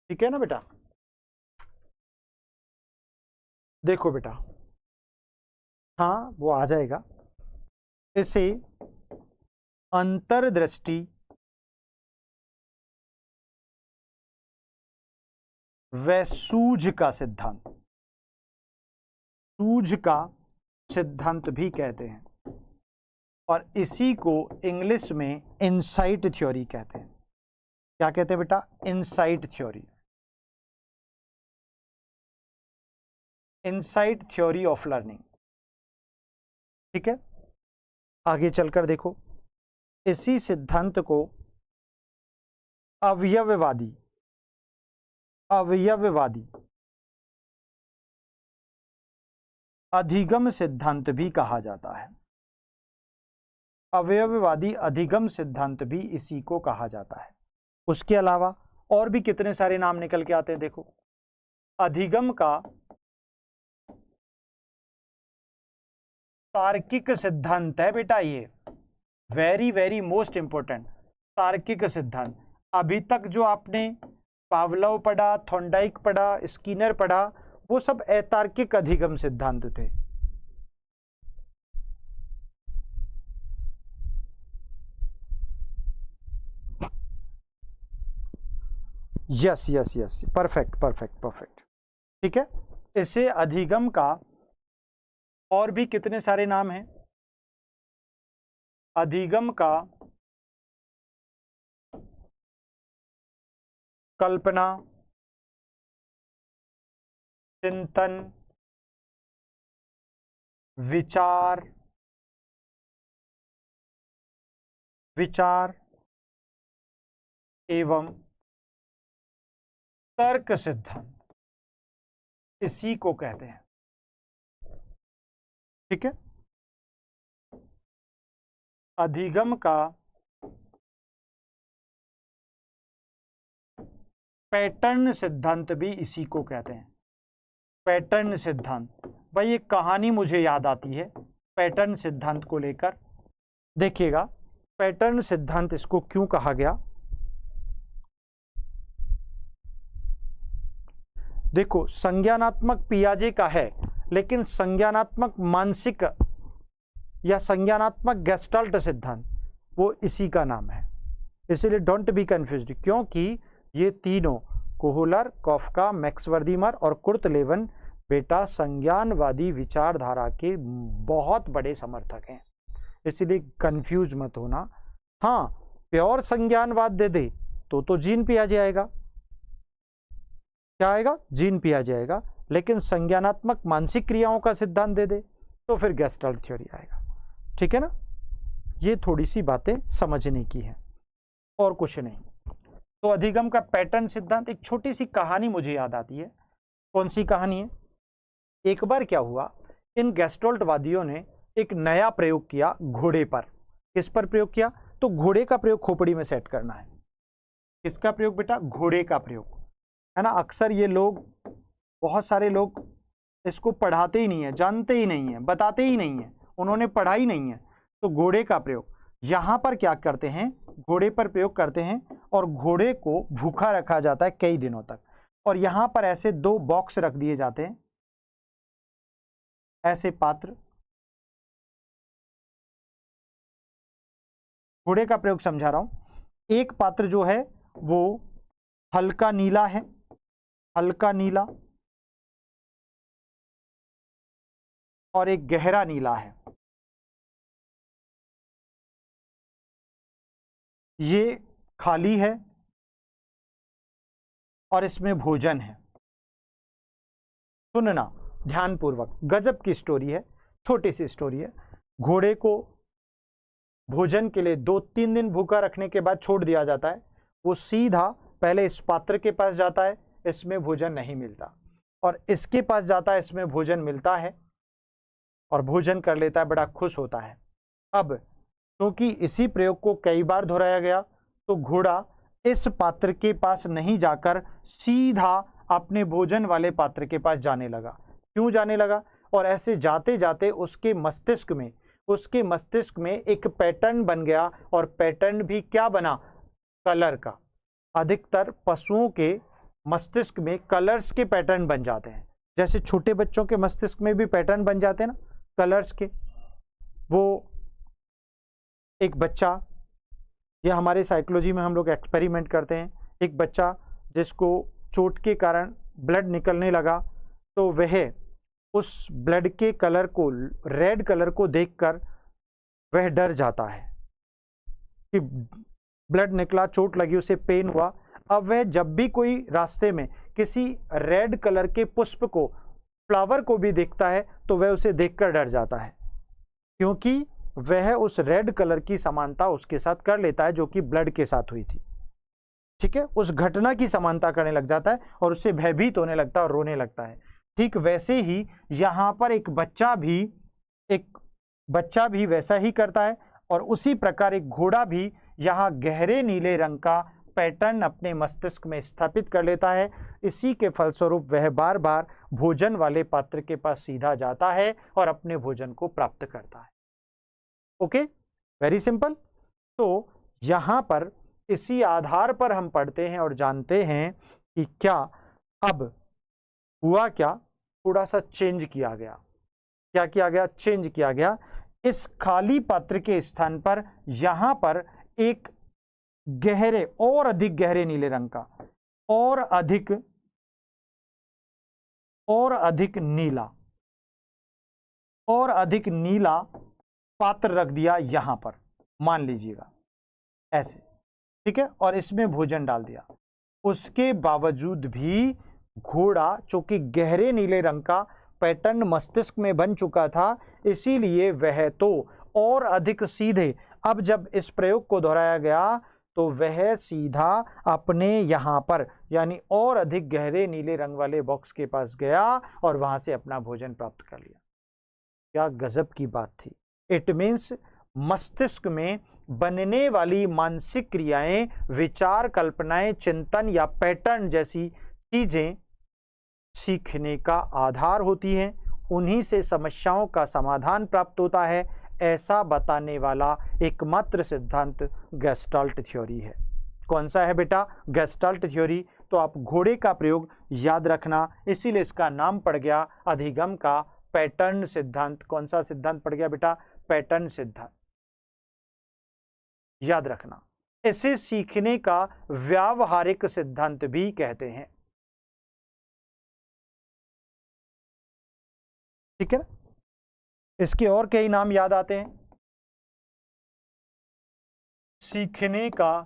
ठीक है ना बेटा। देखो बेटा, हाँ वो आ जाएगा। इसे अंतर्दृष्टि व सूझ का सिद्धांत, सूझ का सिद्धांत भी कहते हैं, और इसी को इंग्लिश में इनसाइट थ्योरी कहते हैं। क्या कहते हैं बेटा? Insight theory, insight theory of learning. ठीक है, आगे चलकर देखो, इसी सिद्धांत को अवयववादी, अवयववादी अधिगम सिद्धांत भी कहा जाता है। अवयववादी अधिगम सिद्धांत भी इसी को कहा जाता है। उसके अलावा और भी कितने सारे नाम निकल के आते हैं। देखो, अधिगम का तार्किक सिद्धांत है बेटा, ये वेरी वेरी मोस्ट इंपॉर्टेंट, तार्किक सिद्धांत। अभी तक जो आपने पावलोव पढ़ा, थॉर्नडाइक पढ़ा, स्किनर पढ़ा, वो सब अतार्किक अधिगम सिद्धांत थे। Yes yes yes, perfect perfect perfect. ठीक है, इसे अधिगम का और भी कितने सारे नाम हैं। अधिगम का कल्पना, चिंतन, विचार, विचार एवं तर्क सिद्धांत, इसी को कहते हैं। ठीक है, अधिगम का पैटर्न सिद्धांत भी इसी को कहते हैं। पैटर्न सिद्धांत, भाई एक कहानी मुझे याद आती है पैटर्न सिद्धांत को लेकर। देखिएगा, पैटर्न सिद्धांत इसको क्यों कहा गया। देखो, संज्ञानात्मक पियाजे का है, लेकिन संज्ञानात्मक मानसिक या संज्ञानात्मक गेस्टाल्ट सिद्धांत वो इसी का नाम है। इसलिए डोंट बी कंफ्यूज्ड, क्योंकि ये तीनों कोहलर, कॉफका, मैक्सवर्दीमर और कुर्ट लेवन बेटा संज्ञानवादी विचारधारा के बहुत बड़े समर्थक हैं, इसलिए कंफ्यूज मत होना। हाँ, प्योर संज्ञानवाद दे दे तो जीन पियाजे आएगा। क्या आएगा? जीन पियाजे आएगा। लेकिन संज्ञानात्मक मानसिक क्रियाओं का सिद्धांत दे दे तो फिर गेस्टाल्ट थ्योरी आएगा। ठीक है ना, ये थोड़ी सी बातें समझने की है और कुछ नहीं। तो अधिगम का पैटर्न सिद्धांत, एक छोटी सी कहानी मुझे याद आती है। कौन सी कहानी है? एक बार क्या हुआ, इन गेस्टाल्टवादियों ने एक नया प्रयोग किया घोड़े पर। किस पर प्रयोग किया? तो घोड़े का प्रयोग खोपड़ी में सेट करना है। किसका प्रयोग बेटा? घोड़े का प्रयोग, है ना। अक्सर ये लोग, बहुत सारे लोग इसको पढ़ाते ही नहीं है, जानते ही नहीं है, बताते ही नहीं है, उन्होंने पढ़ा ही नहीं है। तो घोड़े का प्रयोग यहां पर क्या करते हैं, घोड़े पर प्रयोग करते हैं और घोड़े को भूखा रखा जाता है कई दिनों तक, और यहां पर ऐसे 2 बॉक्स रख दिए जाते हैं, ऐसे पात्र। घोड़े का प्रयोग समझा रहा हूं। एक पात्र जो है वो हल्का नीला है, हल्का नीला, और एक गहरा नीला है। ये खाली है और इसमें भोजन है। सुनना ध्यानपूर्वक, गजब की स्टोरी है, छोटी सी स्टोरी है। घोड़े को भोजन के लिए 2-3 दिन भूखा रखने के बाद छोड़ दिया जाता है। वो सीधा पहले इस पात्र के पास जाता है, इसमें भोजन नहीं मिलता, और इसके पास जाता है, इसमें भोजन मिलता है और भोजन कर लेता है, बड़ा खुश होता है। अब क्योंकि इसी प्रयोग को कई बार दोहराया गया, तो घोड़ा इस पात्र के पास नहीं जाकर सीधा अपने भोजन वाले पात्र के पास जाने लगा। क्यों जाने लगा? और ऐसे जाते जाते उसके मस्तिष्क में एक पैटर्न बन गया, और पैटर्न भी क्या बना? कलर का। अधिकतर पशुओं के मस्तिष्क में कलर्स के पैटर्न बन जाते हैं, जैसे छोटे बच्चों के मस्तिष्क में भी पैटर्न बन जाते हैं ना कलर्स के। वो एक बच्चा, यह हमारे साइकोलॉजी में हम लोग एक्सपेरिमेंट करते हैं, एक बच्चा जिसको चोट के कारण ब्लड निकलने लगा, तो वह उस ब्लड के कलर को, रेड कलर को देखकर वह डर जाता है कि ब्लड निकला, चोट लगी, उसे पेन हुआ। अब वह जब भी कोई रास्ते में किसी रेड कलर के पुष्प को, फ्लावर को भी देखता है, तो वह उसे देखकर डर जाता है, क्योंकि वह उस रेड कलर की समानता उसके साथ कर लेता है जो कि ब्लड के साथ हुई थी। ठीक है, उस घटना की समानता करने लग जाता है और उससे भयभीत होने लगता है और रोने लगता है। ठीक वैसे ही यहां पर एक बच्चा भी वैसा ही करता है, और उसी प्रकार एक घोड़ा भी यहां गहरे नीले रंग का पैटर्न अपने मस्तिष्क में स्थापित कर लेता है। इसी के फलस्वरूप वह बार बार भोजन वाले पात्र के पास सीधा जाता है और अपने भोजन को प्राप्त करता है। Okay, very simple. तो यहां पर इसी आधार पर हम पढ़ते हैं और जानते हैं कि क्या अब हुआ, क्या थोड़ा सा चेंज किया गया। क्या किया गया? चेंज किया गया। इस खाली पात्र के स्थान पर यहां पर एक गहरे और अधिक गहरे नीले रंग का और अधिक नीला पात्र रख दिया यहां पर, मान लीजिएगा ऐसे। ठीक है, और इसमें भोजन डाल दिया। उसके बावजूद भी घोड़ा, चूंकि गहरे नीले रंग का पैटर्न मस्तिष्क में बन चुका था, इसीलिए वह तो और अधिक सीधे, अब जब इस प्रयोग को दोहराया गया तो वह सीधा अपने यहां पर, यानी और अधिक गहरे नीले रंग वाले बॉक्स के पास गया और वहां से अपना भोजन प्राप्त कर लिया। क्या गजब की बात थी। इट मीन्स मस्तिष्क में बनने वाली मानसिक क्रियाएं, विचार, कल्पनाएं, चिंतन या पैटर्न जैसी चीजें सीखने का आधार होती हैं। उन्हीं से समस्याओं का समाधान प्राप्त होता है, ऐसा बताने वाला एकमात्र सिद्धांत गेस्टाल्ट थ्योरी है। कौन सा है बेटा? Gestalt theory. तो आप घोड़े का प्रयोग याद रखना, इसीलिए इसका नाम पड़ गया अधिगम का पैटर्न सिद्धांत। कौन सा सिद्धांत पड़ गया बेटा? पैटर्न सिद्धांत। याद रखना, इसे सीखने का व्यावहारिक सिद्धांत भी कहते हैं। ठीक है ना? इसके और कई नाम याद आते हैं। सीखने का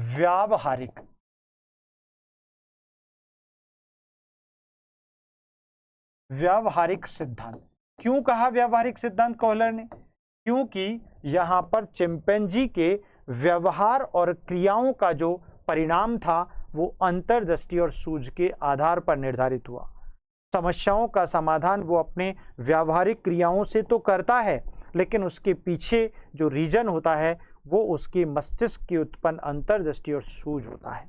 व्यावहारिक सिद्धांत। क्यों कहा व्यावहारिक सिद्धांत कॉलर ने? क्योंकि यहां पर चिंपैंजी के व्यवहार और क्रियाओं का जो परिणाम था वो अंतर्दृष्टि और सूझ के आधार पर निर्धारित हुआ। समस्याओं का समाधान वो अपने व्यावहारिक क्रियाओं से तो करता है, लेकिन उसके पीछे जो रीजन होता है वो उसके मस्तिष्क की उत्पन्न अंतर्दृष्टि और सूझ होता है।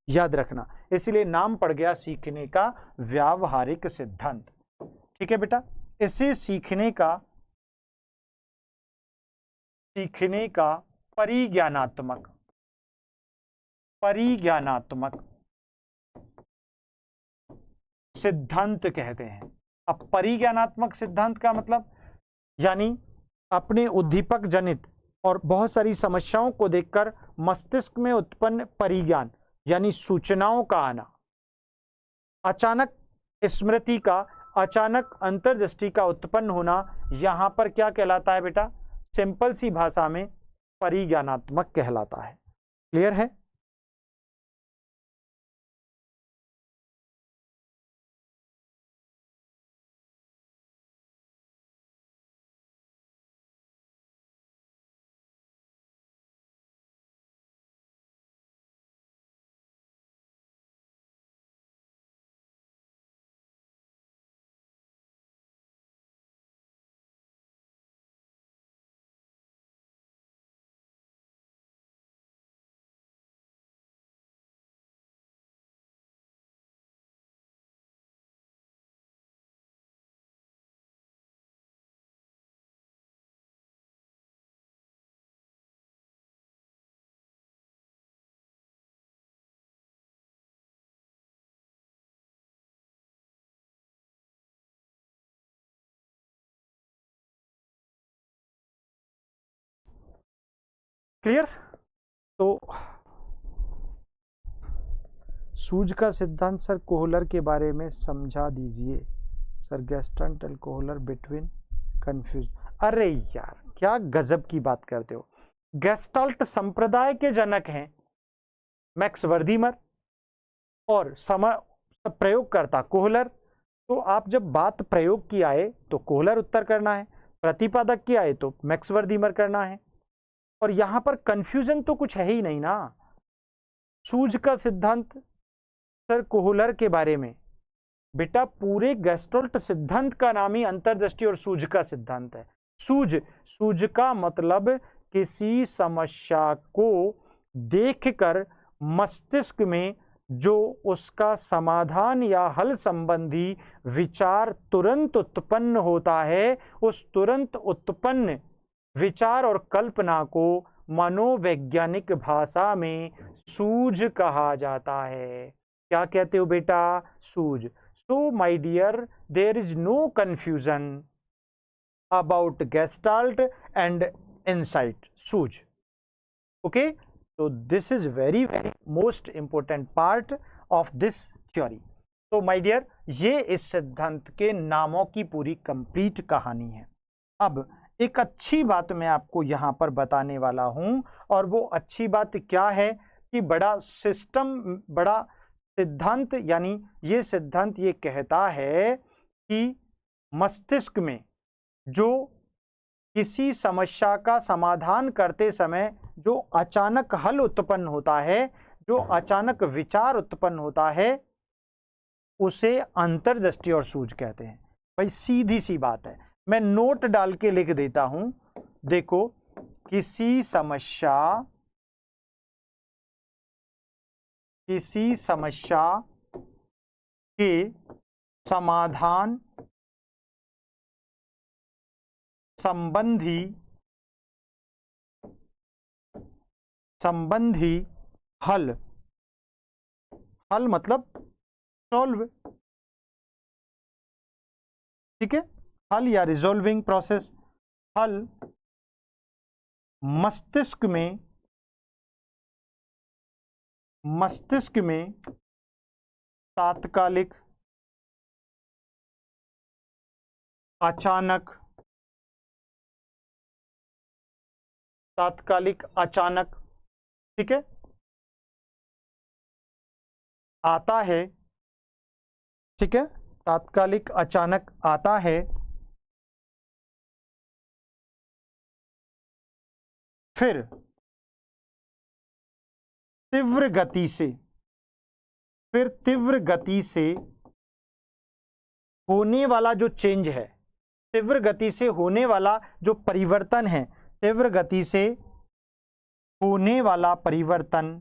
याद रखना, इसलिए नाम पड़ गया सीखने का व्यावहारिक सिद्धांत। ठीक है बेटा, इसे सीखने का परिज्ञानात्मक सिद्धांत कहते हैं। अब परिज्ञानात्मक सिद्धांत का मतलब, यानी अपने उद्दीपक जनित और बहुत सारी समस्याओं को देखकर मस्तिष्क में उत्पन्न परिज्ञान यानी सूचनाओं का आना, अचानक स्मृति का, अचानक अंतर्दृष्टि का उत्पन्न होना, यहां पर क्या कहलाता है बेटा? सिंपल सी भाषा में परिज्ञानात्मक कहलाता है। क्लियर है? क्लियर? तो सूज का सिद्धांत सर कोहलर के बारे में समझा दीजिए sir. Gestalt and Kohler between confuse. अरे यार क्या गजब की बात करते हो। गेस्टल्ट संप्रदाय के जनक हैं मैक्स वर्दीमर और प्रयोगकर्ता कोहलर। तो आप जब बात प्रयोग की आए तो कोहलर उत्तर करना है, प्रतिपादक की आए तो मैक्स वर्दीमर करना है। और यहां पर कंफ्यूजन तो कुछ है ही नहीं ना। सूज का सिद्धांत सर कोहलर के बारे में, बेटा पूरे गेस्टल्ट सिद्धांत का नाम ही अंतर्दृष्टि और सूज का सिद्धांत है। सूज का मतलब किसी समस्या को देखकर मस्तिष्क में जो उसका समाधान या हल संबंधी विचार तुरंत उत्पन्न होता है, उस तुरंत उत्पन्न विचार और कल्पना को मनोवैज्ञानिक भाषा में सूझ कहा जाता है। क्या कहते हो बेटा? सूझ। So my dear, there is no confusion about gestalt and insight, सूझ। Okay, so this is very most important part of this theory। तो my dear, ये इस सिद्धांत के नामों की पूरी कंप्लीट कहानी है। अब एक अच्छी बात मैं आपको यहां पर बताने वाला हूं, और वो अच्छी बात क्या है कि बड़ा सिद्धांत, यानी ये सिद्धांत ये कहता है कि मस्तिष्क में जो किसी समस्या का समाधान करते समय जो अचानक हल उत्पन्न होता है, जो अचानक विचार उत्पन्न होता है, उसे अंतर्दृष्टि और सूझ कहते हैं। भाई सीधी सी बात है, मैं नोट डाल के लिख देता हूं। देखो, किसी समस्या के समाधान संबंधी हल मतलब सॉल्व, ठीक है, हल या रिजॉल्विंग प्रोसेस, हल मस्तिष्क में तात्कालिक, अचानक, ठीक है, आता है, ठीक है, तात्कालिक अचानक आता है, फिर तीव्र गति से होने वाला जो चेंज है, तीव्र गति से होने वाला जो परिवर्तन है, तीव्र गति से होने वाला परिवर्तन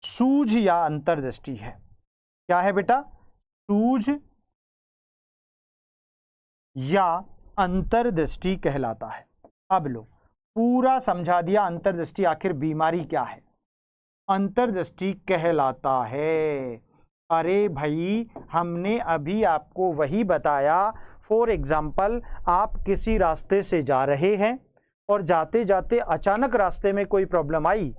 सूझ या अंतर्दृष्टि है। क्या है बेटा? सूझ या अंतर्दृष्टि कहलाता है। अब लो, पूरा समझा दिया अंतर्दृष्टि आखिर बीमारी क्या है। अंतर्दृष्टि कहलाता है, अरे भाई हमने अभी आपको वही बताया। फॉर एग्जाम्पल, आप किसी रास्ते से जा रहे हैं और जाते जाते अचानक रास्ते में कोई प्रॉब्लम आई,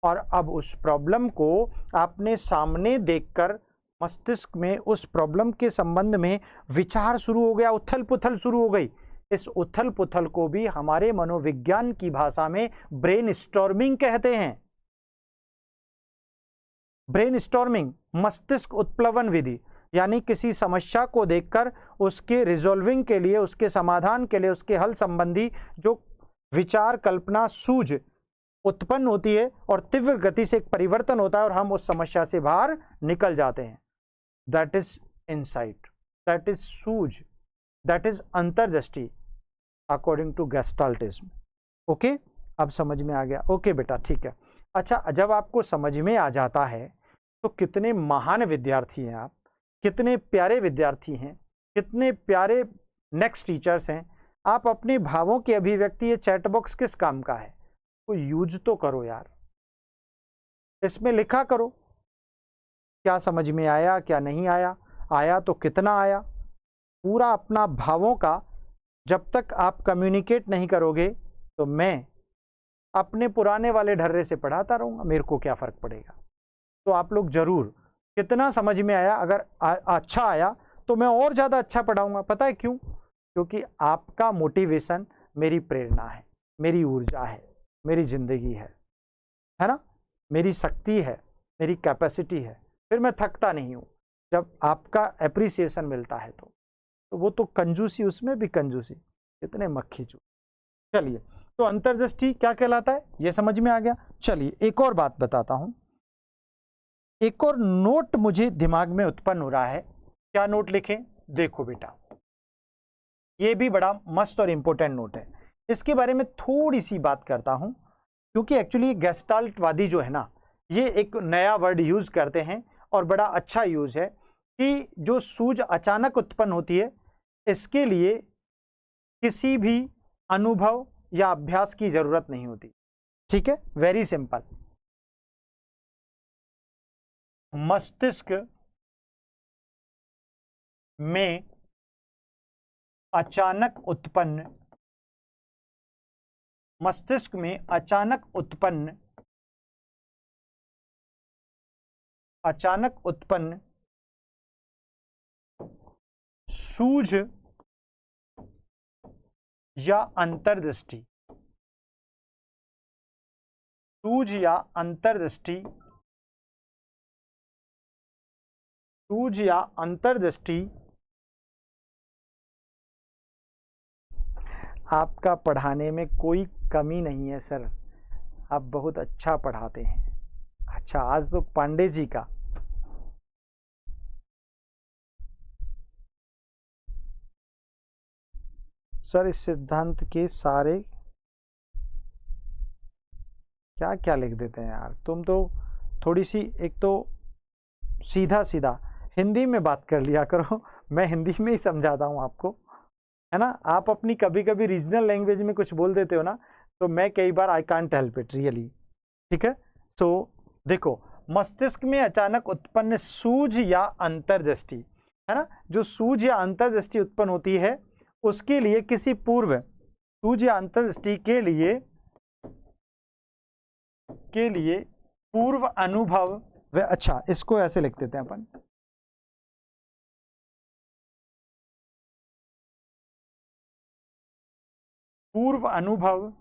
और अब उस प्रॉब्लम को आपने सामने देखकर मस्तिष्क में उस प्रॉब्लम के संबंध में विचार शुरू हो गया, उथल पुथल शुरू हो गई। इस उथल पुथल को भी हमारे मनोविज्ञान की भाषा में ब्रेन स्टॉर्मिंग कहते हैं। ब्रेन स्टॉर्मिंग, मस्तिष्क उत्प्लवन विधि, यानी किसी समस्या को देखकर उसके रिजॉल्विंग के लिए, उसके समाधान के लिए, उसके हल संबंधी जो विचार, कल्पना, सूझ उत्पन्न होती है और तीव्र गति से एक परिवर्तन होता है और हम उस समस्या से बाहर निकल जाते हैं। That is insight, that is सूझ, दैट इज अंतर्दृष्टि अकॉर्डिंग टू गेस्टाल्टिज्म। ओके, अब समझ में आ गया? ओके बेटा, ठीक है। अच्छा, जब आपको समझ में आ जाता है तो कितने महान विद्यार्थी हैं आप, कितने प्यारे विद्यार्थी हैं, कितने प्यारे नेक्स्ट टीचर्स हैं। आप अपने भावों की अभिव्यक्ति, ये चैट बॉक्स किस काम का है? तो यूज तो करो यार, इसमें लिखा करो क्या समझ में आया, क्या नहीं आया, आया तो कितना आया। पूरा अपना भावों का जब तक आप कम्युनिकेट नहीं करोगे तो मैं अपने पुराने वाले ढर्रे से पढ़ाता रहूँगा, मेरे को क्या फ़र्क पड़ेगा। तो आप लोग ज़रूर, कितना समझ में आया, अगर अच्छा आया तो मैं और ज़्यादा अच्छा पढ़ाऊँगा। पता है क्यों? क्योंकि आपका मोटिवेशन मेरी प्रेरणा है, मेरी ऊर्जा है, मेरी ज़िंदगी है ना, मेरी शक्ति है, मेरी कैपेसिटी है। फिर मैं थकता नहीं हूँ जब आपका एप्रिसिएशन मिलता है तो वो तो कंजूसी, उसमें भी कंजूसी, कितने मक्खी चूर। चलिए, तो अंतर्दृष्टि क्या कहलाता है ये समझ में आ गया। चलिए एक और बात बताता हूं, एक और नोट मुझे दिमाग में उत्पन्न हो रहा है। क्या नोट लिखें? देखो बेटा, ये भी बड़ा मस्त और इंपॉर्टेंट नोट है। इसके बारे में थोड़ी सी बात करता हूं, क्योंकि एक्चुअली गेस्टाल्टवादी जो है ना, ये एक नया वर्ड यूज करते हैं और बड़ा अच्छा यूज है कि जो सूझ अचानक उत्पन्न होती है, इसके लिए किसी भी अनुभव या अभ्यास की जरूरत नहीं होती। ठीक है, वेरी सिंपल। मस्तिष्क में अचानक उत्पन्न, मस्तिष्क में अचानक उत्पन्न सूझ या अंतर्दृष्टि, सूझ या अंतर्दृष्टि, सूझ या अंतर्दृष्टि आपका पढ़ाने में कोई कमी नहीं है सर, आप बहुत अच्छा पढ़ाते हैं। अच्छा, आज तो पांडे जी का सर, इस सिद्धांत के सारे क्या क्या लिख देते हैं यार तुम तो। थोड़ी सी, एक तो सीधा सीधा हिंदी में बात कर लिया करो, मैं हिंदी में ही समझाता हूँ आपको, है ना। आप अपनी कभी कभी रीजनल लैंग्वेज में कुछ बोल देते हो ना, तो मैं कई बार I can't help it really. ठीक है, सो देखो, मस्तिष्क में अचानक उत्पन्न सूझ या अंतर्दृष्टि, है ना, जो सूझ या अंतर्दृष्टि उत्पन्न होती है, उसके लिए किसी पूर्व, सूझ या अंतर्दृष्टि के लिए पूर्व अनुभव व, अच्छा इसको ऐसे लिख देते हैं अपन, पूर्व अनुभव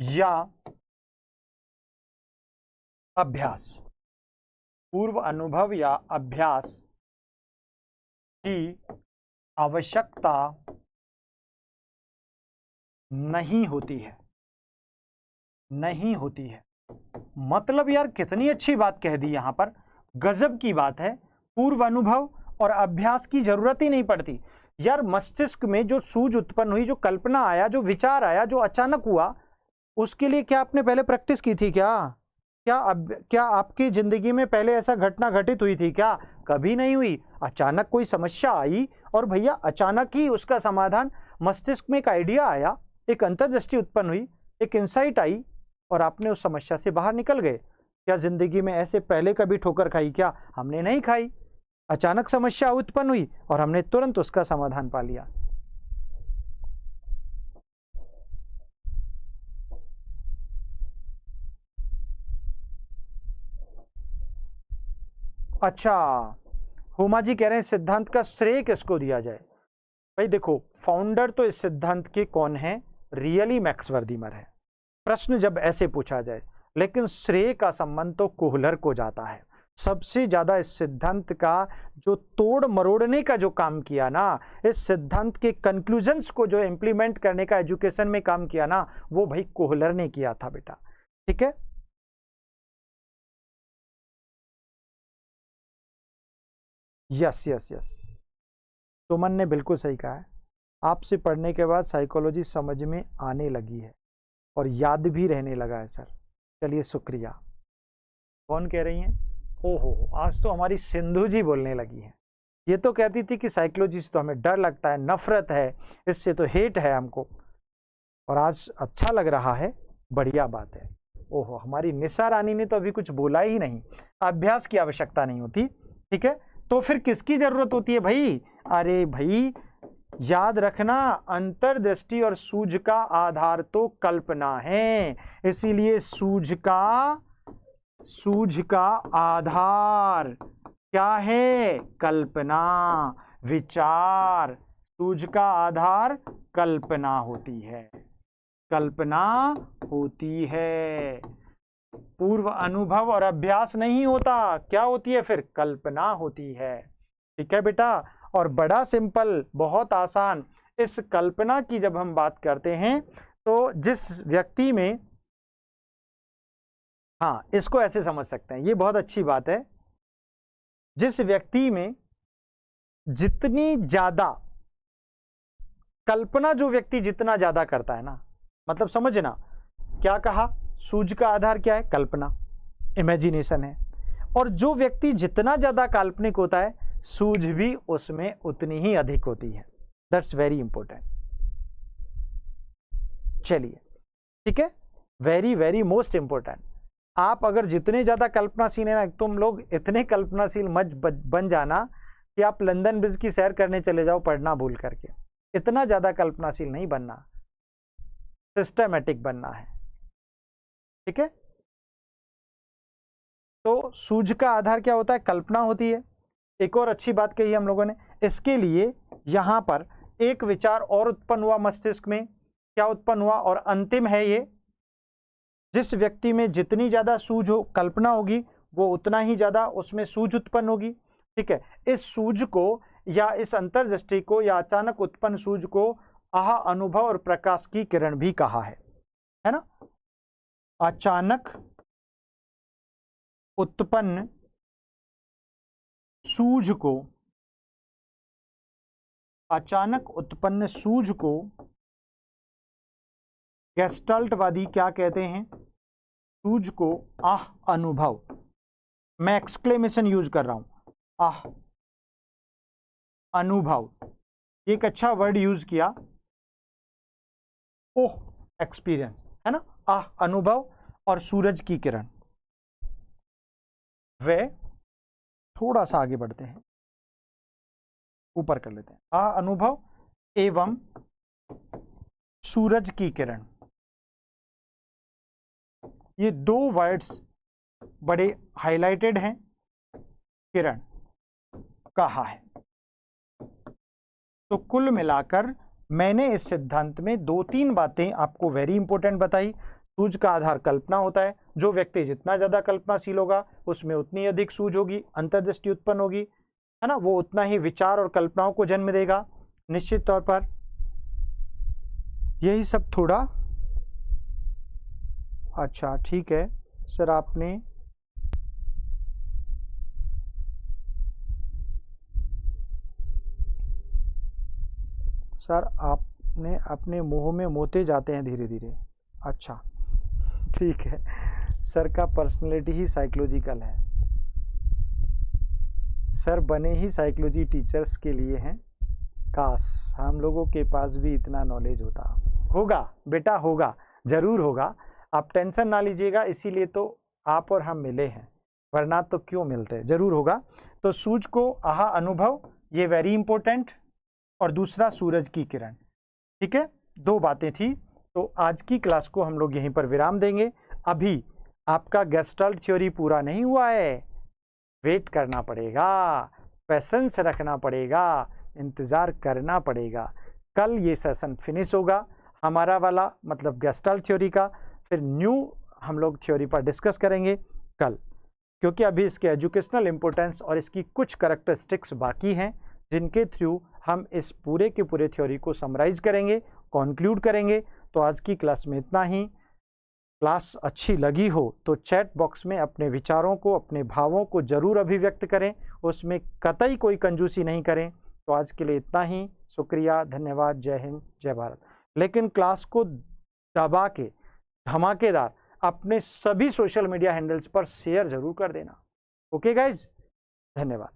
या अभ्यास, पूर्व अनुभव या अभ्यास की आवश्यकता नहीं होती है, नहीं होती है। मतलब यार कितनी अच्छी बात कह दी यहां पर, गजब की बात है। पूर्व अनुभव और अभ्यास की जरूरत ही नहीं पड़ती यार। मस्तिष्क में जो सूझ उत्पन्न हुई, जो कल्पना आया, जो विचार आया, जो अचानक हुआ, उसके लिए क्या आपने पहले प्रैक्टिस की थी? क्या आपकी जिंदगी में पहले ऐसा घटना घटित हुई थी क्या? कभी नहीं हुई। अचानक कोई समस्या आई और भैया अचानक ही उसका समाधान, मस्तिष्क में एक आइडिया आया, एक अंतर्दृष्टि उत्पन्न हुई, एक इंसाइट आई और आपने उस समस्या से बाहर निकल गए। क्या जिंदगी में ऐसे पहले कभी ठोकर खाई क्या? हमने नहीं खाई। अचानक समस्या उत्पन्न हुई और हमने तुरंत उसका समाधान पा लिया। अच्छा, हुमा जी कह रहे हैं सिद्धांत का श्रेय किसको दिया जाए? भाई देखो, फाउंडर तो इस सिद्धांत के कौन है? रियली मैक्स वर्दीमर है, प्रश्न जब ऐसे पूछा जाए। लेकिन श्रेय का संबंध तो कोहलर को जाता है। सबसे ज्यादा इस सिद्धांत का जो तोड़ मरोड़ने का जो काम किया ना, इस सिद्धांत के कंक्लूजन्स को जो इंप्लीमेंट करने का एजुकेशन में काम किया ना, वो भाई कोहलर ने किया था बेटा। ठीक है, यस यस यस, सुमन ने बिल्कुल सही कहा है। आपसे पढ़ने के बाद साइकोलॉजी समझ में आने लगी है और याद भी रहने लगा है सर। चलिए शुक्रिया। कौन कह रही हैं? ओहो, आज तो हमारी सिंधु जी बोलने लगी हैं। ये तो कहती थी कि साइकोलॉजी से तो हमें डर लगता है, नफरत है, इससे तो हेट है हमको, और आज अच्छा लग रहा है, बढ़िया बात है। ओहो, हमारी निशा रानी ने तो अभी कुछ बोला ही नहीं। अभ्यास की आवश्यकता नहीं होती, ठीक है, तो फिर किसकी जरूरत होती है भाई? अरे भाई याद रखना, अंतर्दृष्टि और सूझ का आधार तो कल्पना है, इसीलिए सूझ का आधार क्या है? कल्पना, विचार। सूझ का आधार कल्पना होती है, कल्पना होती है। पूर्व अनुभव और अभ्यास नहीं होता, क्या होती है फिर? कल्पना होती है। ठीक है बेटा, और बड़ा सिंपल, बहुत आसान। इस कल्पना की जब हम बात करते हैं तो जिस व्यक्ति में, हाँ इसको ऐसे समझ सकते हैं, ये बहुत अच्छी बात है। जिस व्यक्ति में जितनी ज्यादा कल्पना, जो व्यक्ति जितना ज्यादा करता है ना, मतलब समझना क्या कहा? सूझ का आधार क्या है? कल्पना, इमेजिनेशन है। और जो व्यक्ति जितना ज्यादा काल्पनिक होता है, सूझ भी उसमें उतनी ही अधिक होती है। That's very important. चलिए, ठीक है, वेरी वेरी मोस्ट इंपॉर्टेंट। आप अगर जितने ज्यादा कल्पनाशील है ना, तुम लोग इतने कल्पनाशील मत बन जाना कि आप लंदन ब्रिज की सैर करने चले जाओ पढ़ना भूल करके। इतना ज्यादा कल्पनाशील नहीं बनना, सिस्टमैटिक बनना है। ठीक है, तो सूझ का आधार क्या होता है? कल्पना होती है। एक और अच्छी बात कही हम लोगों ने, इसके लिए यहां पर एक विचार और उत्पन्न हुआ मस्तिष्क में। क्या उत्पन्न हुआ? और अंतिम है ये, जिस व्यक्ति में जितनी ज्यादा सूझ हो, कल्पना होगी, वो उतना ही ज्यादा उसमें सूझ उत्पन्न होगी। ठीक है, इस सूझ को या इस अंतर्दृष्टि को या अचानक उत्पन्न सूझ को आह अनुभव और प्रकाश की किरण भी कहा है ना? अचानक उत्पन्न सूझ को, अचानक उत्पन्न सूझ को गेस्टाल्टवादी क्या कहते हैं? सूझ को आह अनुभव। मैं एक्सक्लेमेशन यूज कर रहा हूं, आह अनुभव, एक अच्छा वर्ड यूज किया, ओह एक्सपीरियंस, है ना? आह अनुभव और सूरज की किरण। वे थोड़ा सा आगे बढ़ते हैं, ऊपर कर लेते हैं। आह अनुभव एवं सूरज की किरण, ये दो वर्ड्स बड़े हाईलाइटेड हैं। किरण कहा है, तो कुल मिलाकर मैंने इस सिद्धांत में दो तीन बातें आपको वेरी इंपॉर्टेंट बताई। सूझ का आधार कल्पना होता है, जो व्यक्ति जितना ज्यादा कल्पनाशील होगा उसमें उतनी अधिक सूझ होगी, अंतर्दृष्टि उत्पन्न होगी, है ना? वो उतना ही विचार और कल्पनाओं को जन्म देगा निश्चित तौर पर। यही सब थोड़ा, अच्छा ठीक है सर, आपने सर आपने अपने मुंह में मोते जाते हैं धीरे धीरे। अच्छा ठीक है, सर का पर्सनैलिटी ही साइकोलॉजिकल है। सर बने ही साइकोलॉजी टीचर्स के लिए हैं, काश हम लोगों के पास भी इतना नॉलेज होता। होगा बेटा, होगा, जरूर होगा, आप टेंशन ना लीजिएगा, इसीलिए तो आप और हम मिले हैं, वरना तो क्यों मिलते, जरूर होगा। तो सूझ को आहा अनुभव, ये वेरी इंपॉर्टेंट, और दूसरा सूरज की किरण। ठीक है, दो बातें थी। तो आज की क्लास को हम लोग यहीं पर विराम देंगे। अभी आपका गेस्टाल्ट थ्योरी पूरा नहीं हुआ है, वेट करना पड़ेगा, पेशेंस रखना पड़ेगा, इंतज़ार करना पड़ेगा। कल ये सेशन फिनिश होगा हमारा वाला, मतलब गेस्टाल्ट थ्योरी का, फिर न्यू हम लोग थ्योरी पर डिस्कस करेंगे कल, क्योंकि अभी इसके एजुकेशनल इम्पोर्टेंस और इसकी कुछ करैक्टरिस्टिक्स बाकी हैं जिनके थ्रू हम इस पूरे के पूरे थ्योरी को समराइज करेंगे, कंक्लूड करेंगे। तो आज की क्लास में इतना ही। क्लास अच्छी लगी हो तो चैट बॉक्स में अपने विचारों को, अपने भावों को जरूर अभिव्यक्त करें, उसमें कतई कोई कंजूसी नहीं करें। तो आज के लिए इतना ही। शुक्रिया, धन्यवाद, जय हिंद, जय भारत। लेकिन क्लास को दबा के धमाकेदार अपने सभी सोशल मीडिया हैंडल्स पर शेयर जरूर कर देना। ओके गाइज, धन्यवाद।